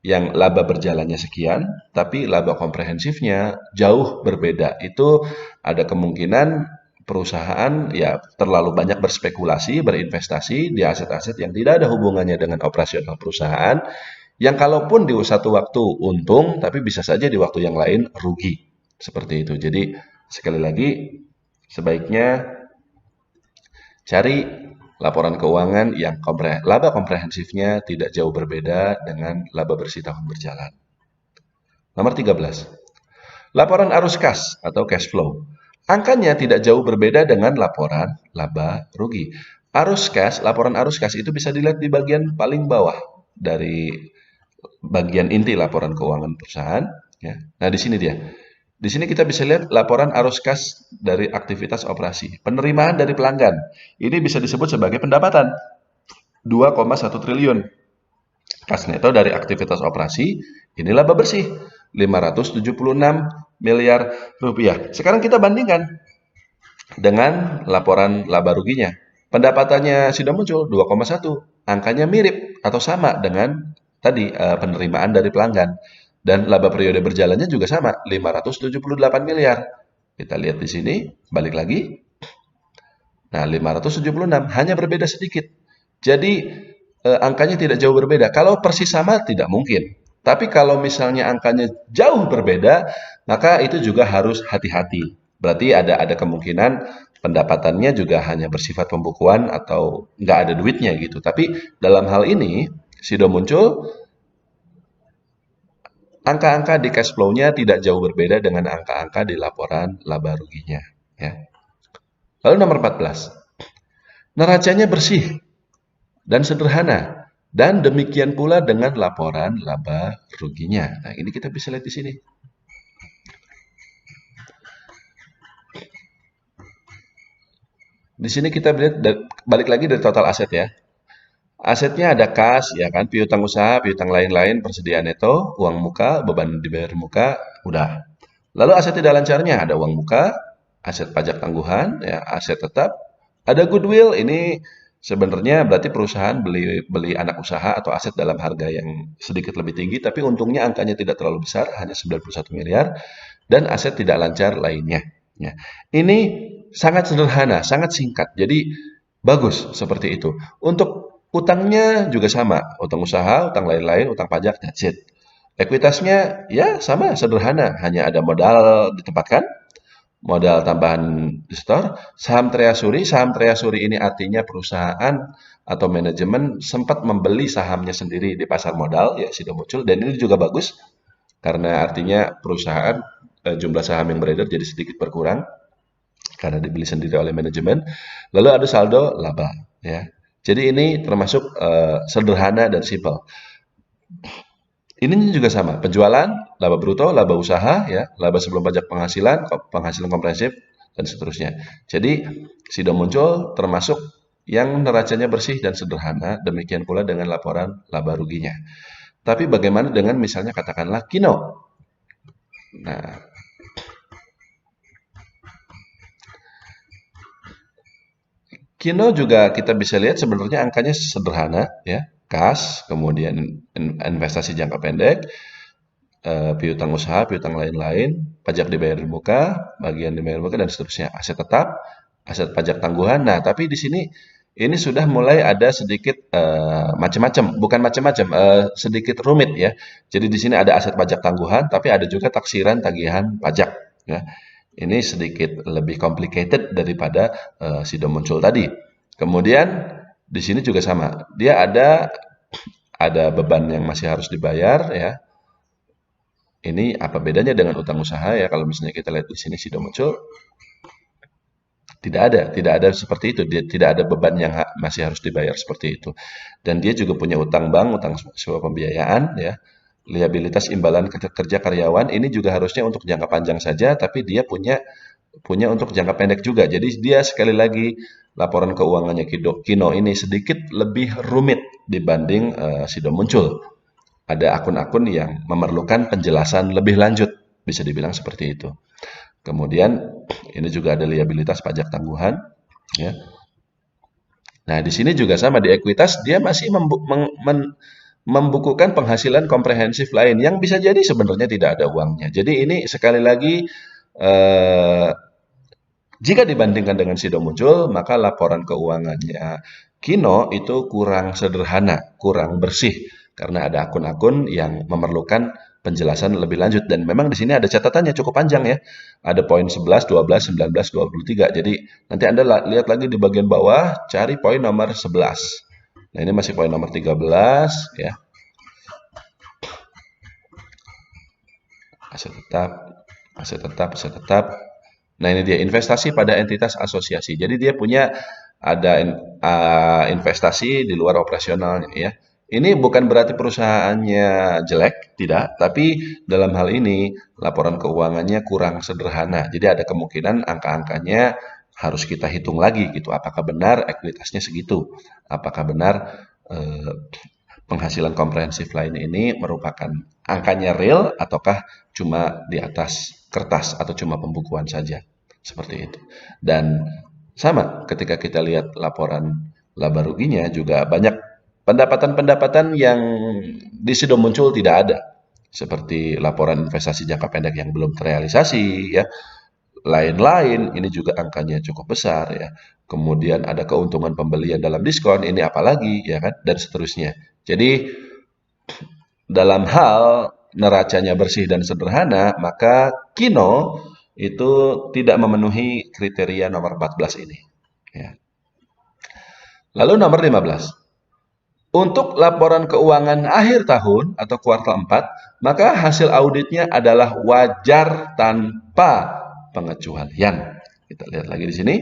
yang laba berjalannya sekian, tapi laba komprehensifnya jauh berbeda. Itu ada kemungkinan perusahaan ya terlalu banyak berspekulasi, berinvestasi di aset-aset yang tidak ada hubungannya dengan operasional perusahaan, yang kalaupun di satu waktu untung, tapi bisa saja di waktu yang lain rugi. Seperti itu. Jadi sekali lagi sebaiknya cari laporan keuangan yang laba komprehensifnya tidak jauh berbeda dengan laba bersih tahun berjalan. Nomor 13. Laporan arus kas atau cash flow. Angkanya tidak jauh berbeda dengan laporan laba rugi. Laporan arus kas itu bisa dilihat di bagian paling bawah dari bagian inti laporan keuangan perusahaan. Ya. Nah, di sini dia. Di sini kita bisa lihat laporan arus kas dari aktivitas operasi. Penerimaan dari pelanggan. Ini bisa disebut sebagai pendapatan. 2,1 triliun. Kas neto dari aktivitas operasi, ini laba bersih. 576 miliar rupiah. Sekarang kita bandingkan dengan laporan laba ruginya. Pendapatannya sudah muncul 2,1. Angkanya mirip atau sama dengan tadi penerimaan dari pelanggan. Dan laba periode berjalannya juga sama, 578 miliar. Kita lihat di sini, balik lagi. Nah, 576, hanya berbeda sedikit. Jadi, angkanya tidak jauh berbeda. Kalau persis sama, tidak mungkin. Tapi kalau misalnya angkanya jauh berbeda, maka itu juga harus hati-hati. Berarti ada kemungkinan pendapatannya juga hanya bersifat pembukuan atau nggak ada duitnya gitu. Tapi dalam hal ini, sudah muncul angka-angka di cash flow-nya tidak jauh berbeda dengan angka-angka di laporan laba ruginya. Ya. Lalu nomor 14. Neracanya bersih dan sederhana. Dan demikian pula dengan laporan laba ruginya. Nah, ini kita bisa lihat di sini. Di sini kita lihat balik lagi dari total aset ya. Asetnya ada kas, ya kan, piutang usaha, piutang lain-lain, persediaan neto, uang muka, beban dibayar muka, udah. Lalu aset tidak lancarnya ada uang muka, aset pajak tangguhan, ya, aset tetap, ada goodwill. Ini sebenarnya berarti perusahaan beli anak usaha atau aset dalam harga yang sedikit lebih tinggi, tapi untungnya angkanya tidak terlalu besar, hanya 91 miliar, dan aset tidak lancar lainnya. Ya. Ini sangat sederhana, sangat singkat. Jadi bagus seperti itu. Untuk utangnya juga sama, utang usaha, utang lain-lain, utang pajak, that's it. Ekuitasnya ya sama, sederhana, hanya ada modal ditempatkan, modal tambahan di store, saham treasury ini artinya perusahaan atau manajemen sempat membeli sahamnya sendiri di pasar modal, ya sudah muncul, dan ini juga bagus, karena artinya perusahaan jumlah saham yang beredar jadi sedikit berkurang, karena dibeli sendiri oleh manajemen. Lalu ada saldo laba, ya. Jadi ini termasuk sederhana dan simpel. Ini juga sama, penjualan, laba bruto, laba usaha, ya, laba sebelum pajak penghasilan, penghasilan komprehensif, dan seterusnya. Jadi sudah muncul termasuk yang neracanya bersih dan sederhana, demikian pula dengan laporan laba ruginya. Tapi bagaimana dengan misalnya katakanlah Kino? Nah, Kino juga kita bisa lihat sebenarnya angkanya sederhana, ya, kas, kemudian investasi jangka pendek, piutang usaha, piutang lain-lain, pajak dibayar di muka, bagian dibayar di muka, dan seterusnya. Aset tetap, aset pajak tangguhan. Nah, tapi di sini ini sudah mulai ada sedikit macam-macam, bukan macam-macam, sedikit rumit ya. Jadi di sini ada aset pajak tangguhan, tapi ada juga taksiran tagihan pajak. Ya. Ini sedikit lebih complicated daripada sudah muncul tadi. Kemudian di sini juga sama. Dia ada beban yang masih harus dibayar ya. Ini apa bedanya dengan utang usaha ya? Kalau misalnya kita lihat di sini sudah muncul. Tidak ada seperti itu. Dia tidak ada beban yang masih harus dibayar seperti itu. Dan dia juga punya utang bank, utang sewa pembiayaan, ya. Liabilitas imbalan kerja karyawan ini juga harusnya untuk jangka panjang saja, tapi dia punya punya untuk jangka pendek juga. Jadi dia sekali lagi laporan keuangannya Kino ini sedikit lebih rumit dibanding Sido Muncul. Ada akun-akun yang memerlukan penjelasan lebih lanjut, bisa dibilang seperti itu. Kemudian ini juga ada liabilitas pajak tangguhan, ya. Nah, di sini juga sama di ekuitas dia masih membukukan penghasilan komprehensif lain yang bisa jadi sebenarnya tidak ada uangnya. Jadi ini sekali lagi eh, jika dibandingkan dengan Sido Muncul, maka laporan keuangannya Kino itu kurang sederhana, kurang bersih karena ada akun-akun yang memerlukan penjelasan lebih lanjut dan memang di sini ada catatannya cukup panjang ya. Ada poin 11, 12, 19, 23. Jadi nanti Anda lihat lagi di bagian bawah, cari poin nomor 11. Nah, ini masih poin nomor 13 ya. Aset tetap, aset tetap, aset tetap. Nah, ini dia investasi pada entitas asosiasi. Jadi dia punya ada investasi di luar operasionalnya ya. Ini bukan berarti perusahaannya jelek, tidak, tapi dalam hal ini laporan keuangannya kurang sederhana. Jadi ada kemungkinan angka-angkanya harus kita hitung lagi gitu. Apakah benar ekuitasnya segitu? Apakah benar eh, penghasilan komprehensif lain ini merupakan angkanya real ataukah cuma di atas kertas atau cuma pembukuan saja seperti itu. Dan sama ketika kita lihat laporan laba ruginya juga banyak pendapatan-pendapatan yang di situ muncul tidak ada. Seperti laporan investasi jangka pendek yang belum terrealisasi ya. Lain-lain ini juga angkanya cukup besar ya. Kemudian ada keuntungan pembelian dalam diskon, ini apalagi ya kan dan seterusnya. Jadi dalam hal neracanya bersih dan sederhana, maka Kino itu tidak memenuhi kriteria nomor 14 ini. Ya. Lalu nomor 15. Untuk laporan keuangan akhir tahun atau kuartal 4, maka hasil auditnya adalah wajar tanpa pengecualian. Kita lihat lagi di sini.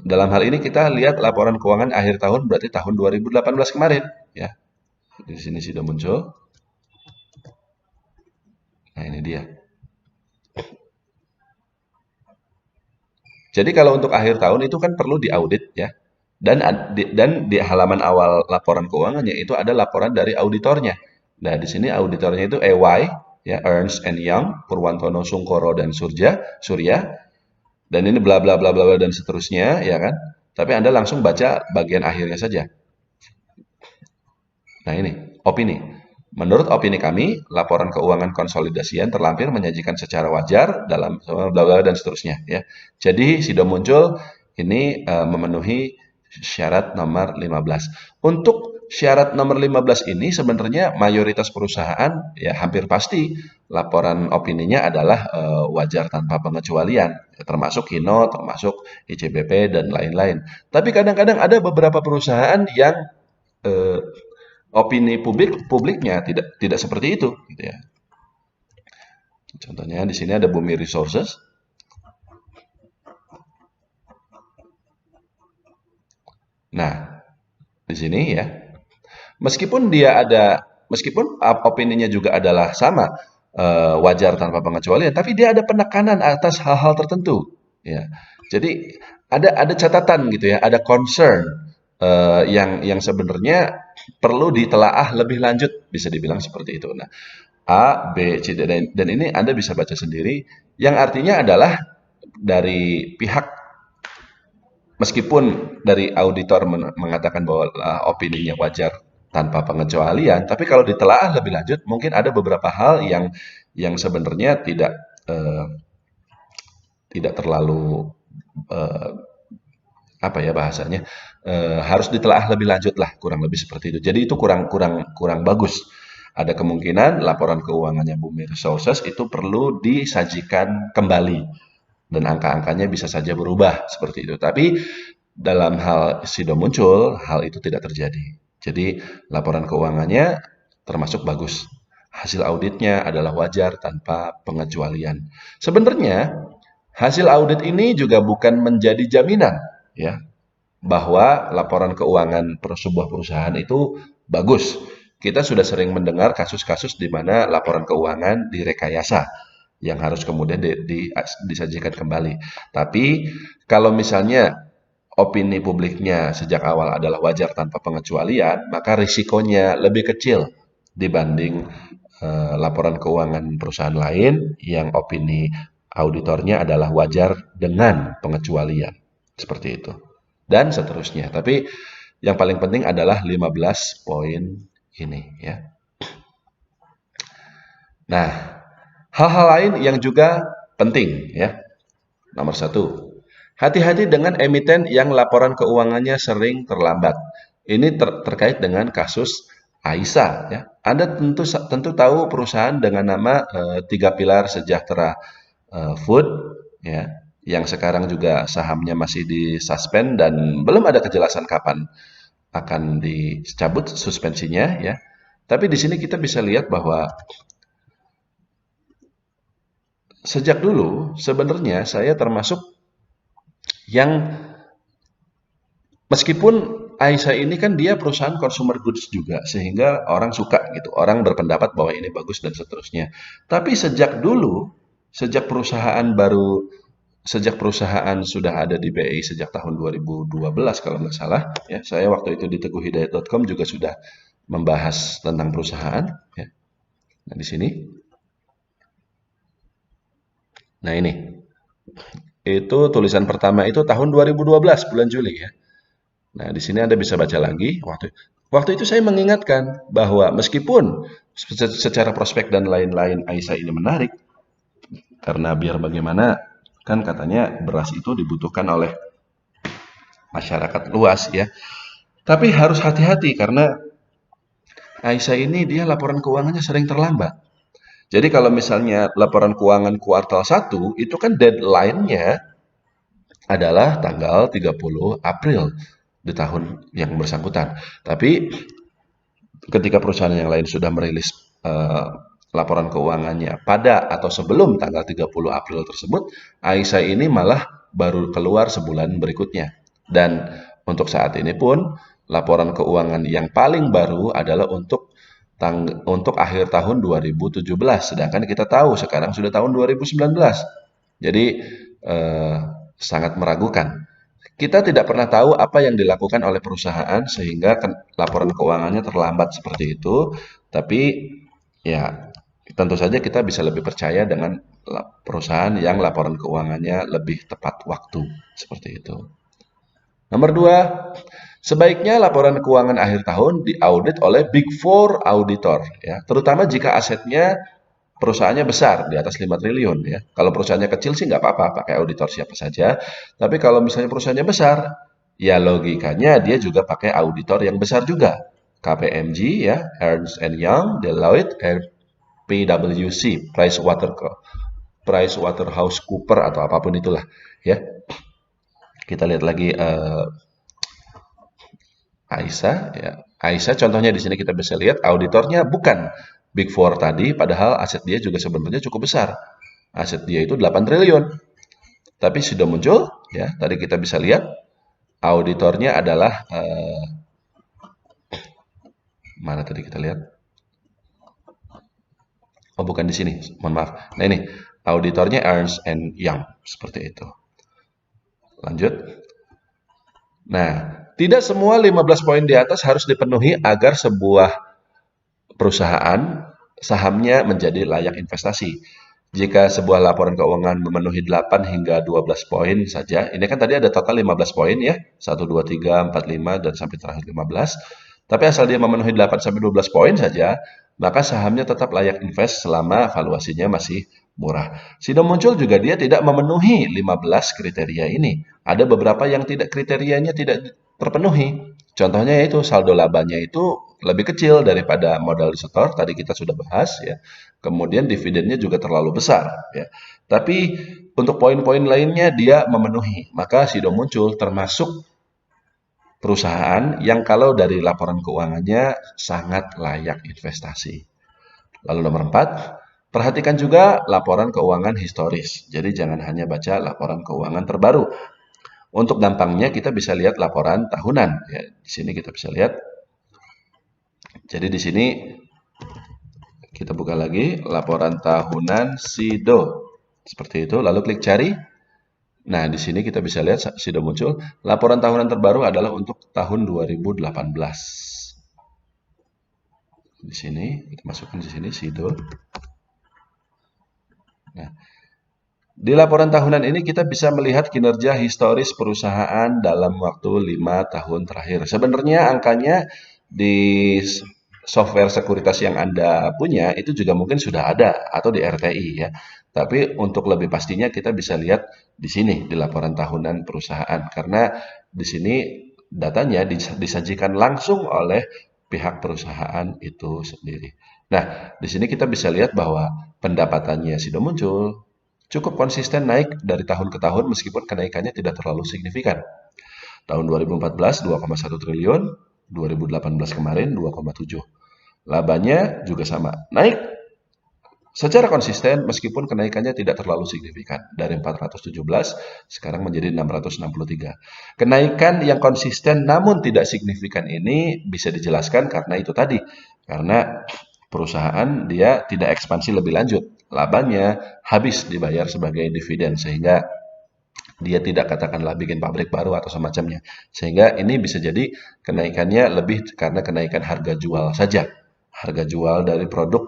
Dalam hal ini kita lihat laporan keuangan akhir tahun berarti tahun 2018 kemarin. Ya, di sini sudah muncul. Nah, ini dia. Jadi kalau untuk akhir tahun itu kan perlu diaudit ya. Dan di halaman awal laporan keuangannya itu ada laporan dari auditornya. Nah, di sini auditornya itu EY ya, Ernst and Young, Purwantono Sungkoro dan Surya. Dan ini bla bla bla bla dan seterusnya ya kan. Tapi Anda langsung baca bagian akhirnya saja. Nah, ini opini. Menurut opini kami, laporan keuangan konsolidasian terlampir menyajikan secara wajar dalam bla bla dan seterusnya ya. Jadi Sido Muncul ini memenuhi syarat nomor 15. Untuk syarat nomor 15 ini sebenarnya mayoritas perusahaan ya hampir pasti laporan opininya adalah wajar tanpa pengecualian, ya, termasuk Hino, termasuk ICBP dan lain-lain. Tapi kadang-kadang ada beberapa perusahaan yang eh, opini publiknya tidak seperti itu gitu ya. Contohnya di sini ada Bumi Resources. Nah, di sini ya, meskipun opininya juga adalah sama, wajar tanpa pengecualian, tapi dia ada penekanan atas hal-hal tertentu, ya. Jadi ada catatan gitu ya, ada concern yang sebenarnya perlu ditelaah lebih lanjut, bisa dibilang seperti itu. Nah, A, B, C, D, dan ini Anda bisa baca sendiri, yang artinya adalah dari pihak meskipun dari auditor mengatakan bahwa opininya wajar tanpa pengecualian, tapi kalau ditelaah lebih lanjut, mungkin ada beberapa hal yang sebenarnya eh, tidak terlalu eh, apa ya bahasanya harus ditelaah lebih lanjut lah, kurang lebih seperti itu. Jadi itu kurang kurang kurang bagus. Ada kemungkinan laporan keuangannya Bumi Resources itu perlu disajikan kembali dan angka-angkanya bisa saja berubah seperti itu. Tapi dalam hal Sido Muncul, hal itu tidak terjadi. Jadi laporan keuangannya termasuk bagus. Hasil auditnya adalah wajar tanpa pengecualian. Sebenarnya Hasil audit ini juga bukan menjadi jaminan ya bahwa laporan keuangan sebuah perusahaan itu bagus. Kita sudah sering mendengar kasus-kasus di mana laporan keuangan direkayasa yang harus kemudian disajikan kembali. Tapi kalau misalnya opini publiknya sejak awal adalah wajar tanpa pengecualian, maka risikonya lebih kecil dibanding laporan keuangan perusahaan lain yang opini auditornya adalah wajar dengan pengecualian. Seperti itu. Dan seterusnya. Tapi yang paling penting adalah 15 poin ini ya. Nah, hal-hal lain yang juga penting ya. Nomor 1, hati-hati dengan emiten yang laporan keuangannya sering terlambat. Ini terkait dengan kasus Aisyah ya. Anda tentu tahu perusahaan dengan nama Tiga Pilar Sejahtera Food ya, yang sekarang juga sahamnya masih disuspend dan belum ada kejelasan kapan akan dicabut suspensinya ya. Tapi di sini kita bisa lihat bahwa sejak dulu sebenarnya saya termasuk yang meskipun Aisyah ini kan dia perusahaan consumer goods juga sehingga orang suka gitu. Orang berpendapat bahwa ini bagus dan seterusnya. Tapi sejak dulu, sejak perusahaan sudah ada di BI sejak tahun 2012 kalau nggak salah ya. Saya waktu itu di teguhhidayat.com juga sudah membahas tentang perusahaan ya. Nah, di sini. Nah, ini. Itu tulisan pertama itu tahun 2012 bulan Juli ya. Nah, di sini Anda bisa baca lagi. Waktu itu saya mengingatkan bahwa meskipun secara prospek dan lain-lain Aisyah ini menarik, karena biar bagaimana, kan katanya beras itu dibutuhkan oleh masyarakat luas ya. Tapi harus hati-hati karena Aisyah ini dia laporan keuangannya sering terlambat. Jadi kalau misalnya laporan keuangan kuartal 1, itu kan deadline-nya adalah tanggal 30 April di tahun yang bersangkutan. Tapi ketika perusahaan yang lain sudah merilis laporan keuangannya pada atau sebelum tanggal 30 April tersebut, Aisyah ini malah baru keluar sebulan berikutnya. Dan untuk saat ini pun laporan keuangan yang paling baru adalah untuk akhir tahun 2017, sedangkan kita tahu sekarang sudah tahun 2019. Jadi sangat meragukan. Kita tidak pernah tahu apa yang dilakukan oleh perusahaan sehingga laporan keuangannya terlambat seperti itu. Tapi ya tentu saja kita bisa lebih percaya dengan perusahaan yang laporan keuangannya lebih tepat waktu seperti itu. Nomor 2, sebaiknya laporan keuangan akhir tahun diaudit oleh Big Four auditor ya, terutama jika asetnya perusahaannya besar di atas 5 triliun ya. Kalau perusahaannya kecil sih nggak apa-apa pakai auditor siapa saja. Tapi kalau misalnya perusahaannya besar, ya logikanya dia juga pakai auditor yang besar juga. KPMG ya, Ernst & Young, Deloitte, PwC, PricewaterhouseCoopers atau apapun itulah ya. Kita lihat lagi Aisyah ya. Aisyah contohnya di sini kita bisa lihat auditornya bukan Big Four tadi, padahal aset dia juga sebenarnya cukup besar. Aset dia itu 8 triliun. Tapi sudah muncul ya, tadi kita bisa lihat auditornya adalah mana tadi kita lihat? Oh, bukan di sini. Mohon maaf. Nah, ini auditornya Ernst & Young seperti itu. Lanjut. Nah, tidak semua 15 poin di atas harus dipenuhi agar sebuah perusahaan sahamnya menjadi layak investasi. Jika sebuah laporan keuangan memenuhi 8 hingga 12 poin saja, ini kan tadi ada total 15 poin ya, 1, 2, 3, 4, 5, dan sampai terakhir 15. Tapi asal dia memenuhi 8 sampai 12 poin saja, maka sahamnya tetap layak invest selama valuasinya masih murah. Sudah muncul juga dia tidak memenuhi 15 kriteria ini. Ada beberapa yang kriterianya tidak terpenuhi. Contohnya yaitu saldo labanya itu lebih kecil daripada modal disetor, tadi kita sudah bahas ya. Kemudian dividennya juga terlalu besar ya. Tapi untuk poin-poin lainnya dia memenuhi, maka SIDO muncul termasuk perusahaan yang kalau dari laporan keuangannya sangat layak investasi. Lalu nomor 4, Perhatikan juga laporan keuangan historis. Jadi jangan hanya baca laporan keuangan terbaru. Untuk gampangnya kita bisa lihat laporan tahunan. Ya, di sini kita bisa lihat. Jadi di sini kita buka lagi laporan tahunan SIDO. Seperti itu. Lalu klik cari. Nah, di sini kita bisa lihat SIDO muncul. Laporan tahunan terbaru adalah untuk tahun 2018. Di sini kita masukkan di sini SIDO. Nah, di laporan tahunan ini kita bisa melihat kinerja historis perusahaan dalam waktu 5 tahun terakhir. Sebenarnya angkanya di software sekuritas yang Anda punya itu juga mungkin sudah ada atau di RTI ya. Tapi untuk lebih pastinya kita bisa lihat di sini di laporan tahunan perusahaan karena di sini datanya disajikan langsung oleh pihak perusahaan itu sendiri. Nah, di sini kita bisa lihat bahwa pendapatannya sudah muncul, cukup konsisten naik dari tahun ke tahun meskipun kenaikannya tidak terlalu signifikan. Tahun 2014 2,1 triliun, 2018 kemarin 2,7. Labanya juga sama, naik secara konsisten meskipun kenaikannya tidak terlalu signifikan. Dari 417 sekarang menjadi 663. Kenaikan yang konsisten namun tidak signifikan ini bisa dijelaskan karena itu tadi. Karena perusahaan dia tidak ekspansi lebih lanjut. Labanya habis dibayar sebagai dividen sehingga dia tidak katakanlah bikin pabrik baru atau semacamnya. Sehingga ini bisa jadi kenaikannya lebih karena kenaikan harga jual saja. Harga jual dari produk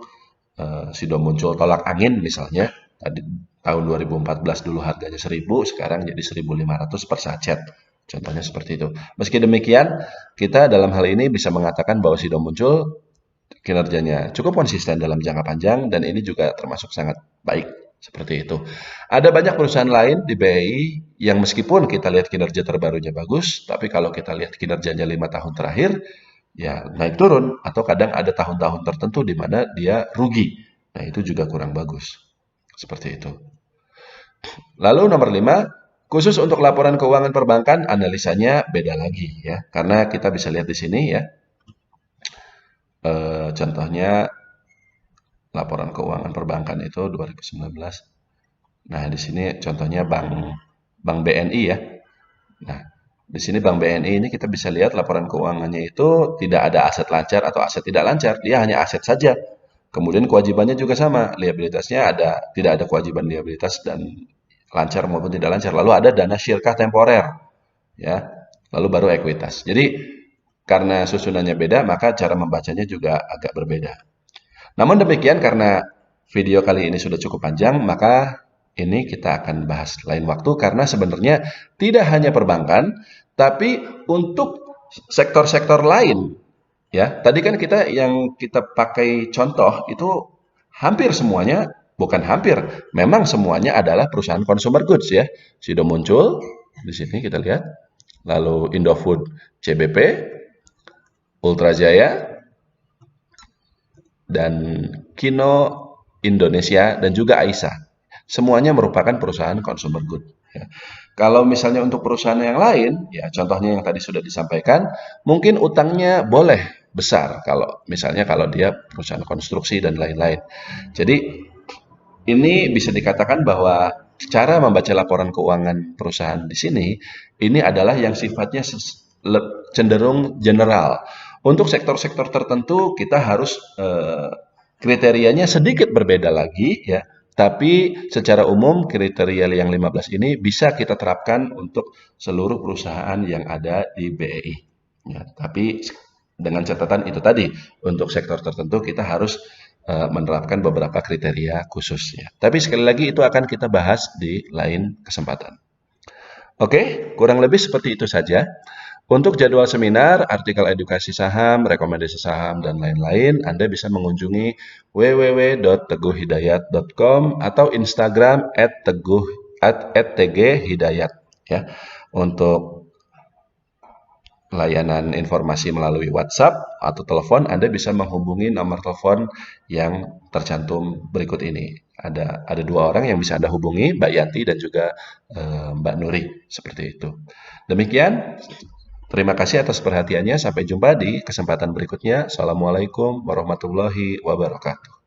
SIDO muncul tolak angin misalnya. Tadi tahun 2014 dulu harganya 1.000, sekarang jadi 1.500 per sachet. Contohnya seperti itu. Meski demikian, kita dalam hal ini bisa mengatakan bahwa SIDO muncul kinerjanya cukup konsisten dalam jangka panjang dan ini juga termasuk sangat baik seperti itu. Ada banyak perusahaan lain di BI yang meskipun kita lihat kinerja terbarunya bagus, tapi kalau kita lihat kinerjanya 5 tahun terakhir, ya naik turun atau kadang ada tahun-tahun tertentu di mana dia rugi. Nah, itu juga kurang bagus. Seperti itu. Lalu nomor 5, khusus untuk laporan keuangan perbankan analisanya beda lagi ya. Karena kita bisa lihat di sini ya. Contohnya laporan keuangan perbankan itu 2019. Nah, di sini contohnya Bank BNI ya. Nah, di sini Bank BNI ini kita bisa lihat laporan keuangannya itu tidak ada aset lancar atau aset tidak lancar, dia hanya aset saja. Kemudian kewajibannya juga sama, liabilitasnya tidak ada kewajiban liabilitas dan lancar maupun tidak lancar. Lalu ada dana syirkah temporer, ya. Lalu baru ekuitas. Jadi karena susunannya beda, maka cara membacanya juga agak berbeda. Namun demikian, karena video kali ini sudah cukup panjang, maka ini kita akan bahas lain waktu karena sebenarnya tidak hanya perbankan, tapi untuk sektor-sektor lain. Ya, tadi kan yang kita pakai contoh itu hampir semuanya, bukan hampir, memang semuanya adalah perusahaan consumer goods ya. Sudah muncul di sini kita lihat. Lalu Indofood CBP, Ultra Jaya, dan Kino Indonesia, dan juga Aisyah. Semuanya merupakan perusahaan consumer good. Ya. Kalau misalnya untuk perusahaan yang lain, ya contohnya yang tadi sudah disampaikan, mungkin utangnya boleh besar kalau misalnya kalau dia perusahaan konstruksi dan lain-lain. Jadi ini bisa dikatakan bahwa cara membaca laporan keuangan perusahaan di sini ini adalah yang sifatnya cenderung general. Untuk sektor-sektor tertentu kita harus kriterianya sedikit berbeda lagi ya. Tapi secara umum kriteria yang 15 ini bisa kita terapkan untuk seluruh perusahaan yang ada di BEI. Ya, tapi dengan catatan itu tadi, untuk sektor tertentu kita harus menerapkan beberapa kriteria khususnya. Tapi sekali lagi itu akan kita bahas di lain kesempatan. Oke, kurang lebih seperti itu saja. Untuk jadwal seminar, artikel edukasi saham, rekomendasi saham, dan lain-lain, Anda bisa mengunjungi www.teguhhidayat.com atau Instagram @tghidayat ya. Untuk layanan informasi melalui WhatsApp atau telepon, Anda bisa menghubungi nomor telepon yang tercantum berikut ini. Ada 2 orang yang bisa Anda hubungi, Mbak Yanti dan juga Mbak Nuri, seperti itu. Demikian. Terima kasih atas perhatiannya. Sampai jumpa di kesempatan berikutnya. Assalamualaikum warahmatullahi wabarakatuh.